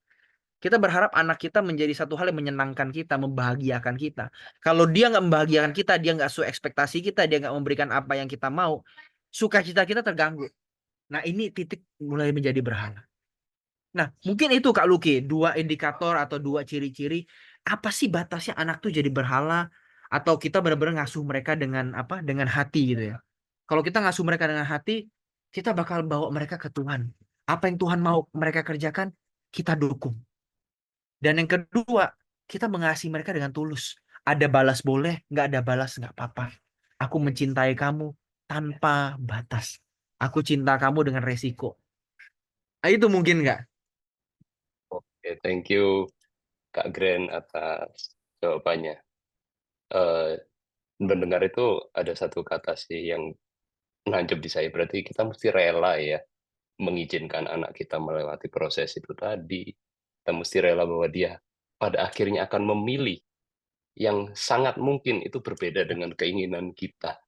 Kita berharap anak kita menjadi satu hal yang menyenangkan kita, membahagiakan kita. Kalau dia nggak membahagiakan kita, dia nggak sesuai ekspektasi kita, dia nggak memberikan apa yang kita mau, sukacita kita terganggu. Nah ini titik mulai menjadi berhala. Nah, mungkin itu Kak Luki, dua indikator atau dua ciri-ciri apa sih batasnya anak tuh jadi berhala atau kita benar-benar ngasuh mereka dengan apa? Dengan hati gitu ya. Kalau kita ngasuh mereka dengan hati, kita bakal bawa mereka ke Tuhan. Apa yang Tuhan mau mereka kerjakan, kita dukung. Dan yang kedua, kita mengasihi mereka dengan tulus. Ada balas boleh, nggak ada balas nggak apa-apa. Aku mencintai kamu tanpa batas. Aku cinta kamu dengan resiko. Nah, itu mungkin nggak? Oke, thank you Kak Gren atas jawabannya. Eh, Mendengar itu ada satu kata sih yang nancep di saya. Berarti kita mesti rela ya mengizinkan anak kita melewati proses itu tadi. Kita mesti rela bahwa dia pada akhirnya akan memilih yang sangat mungkin itu berbeda dengan keinginan kita.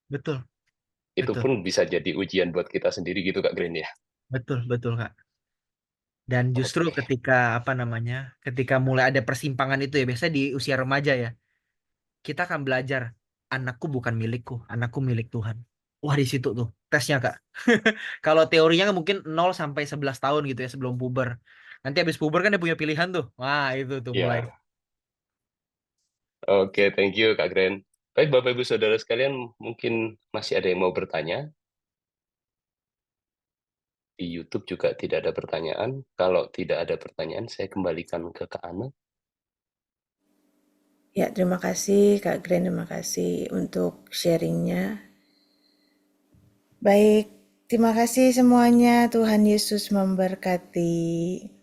Betul, Itu betul. pun bisa jadi ujian buat kita sendiri gitu Kak Green ya. Betul, betul, Kak. Dan justru Oke. ketika apa namanya, ketika mulai ada persimpangan itu ya, biasanya di usia remaja ya, kita akan belajar anakku bukan milikku, anakku milik Tuhan. Wah, di situ tuh tesnya, Kak. Kalau teorinya kan mungkin 0 sampai 11 tahun gitu ya sebelum puber. Nanti habis puber kan dia punya pilihan tuh. Wah, itu tuh mulai. Ya, oke, thank you Kak Gren. Baik Bapak Ibu Saudara sekalian, mungkin masih ada yang mau bertanya. Di YouTube juga tidak ada pertanyaan. Kalau tidak ada pertanyaan, saya kembalikan ke Kak Ana. Ya, terima kasih Kak Glenn, terima kasih untuk sharingnya. Baik, terima kasih semuanya. Tuhan Yesus memberkati.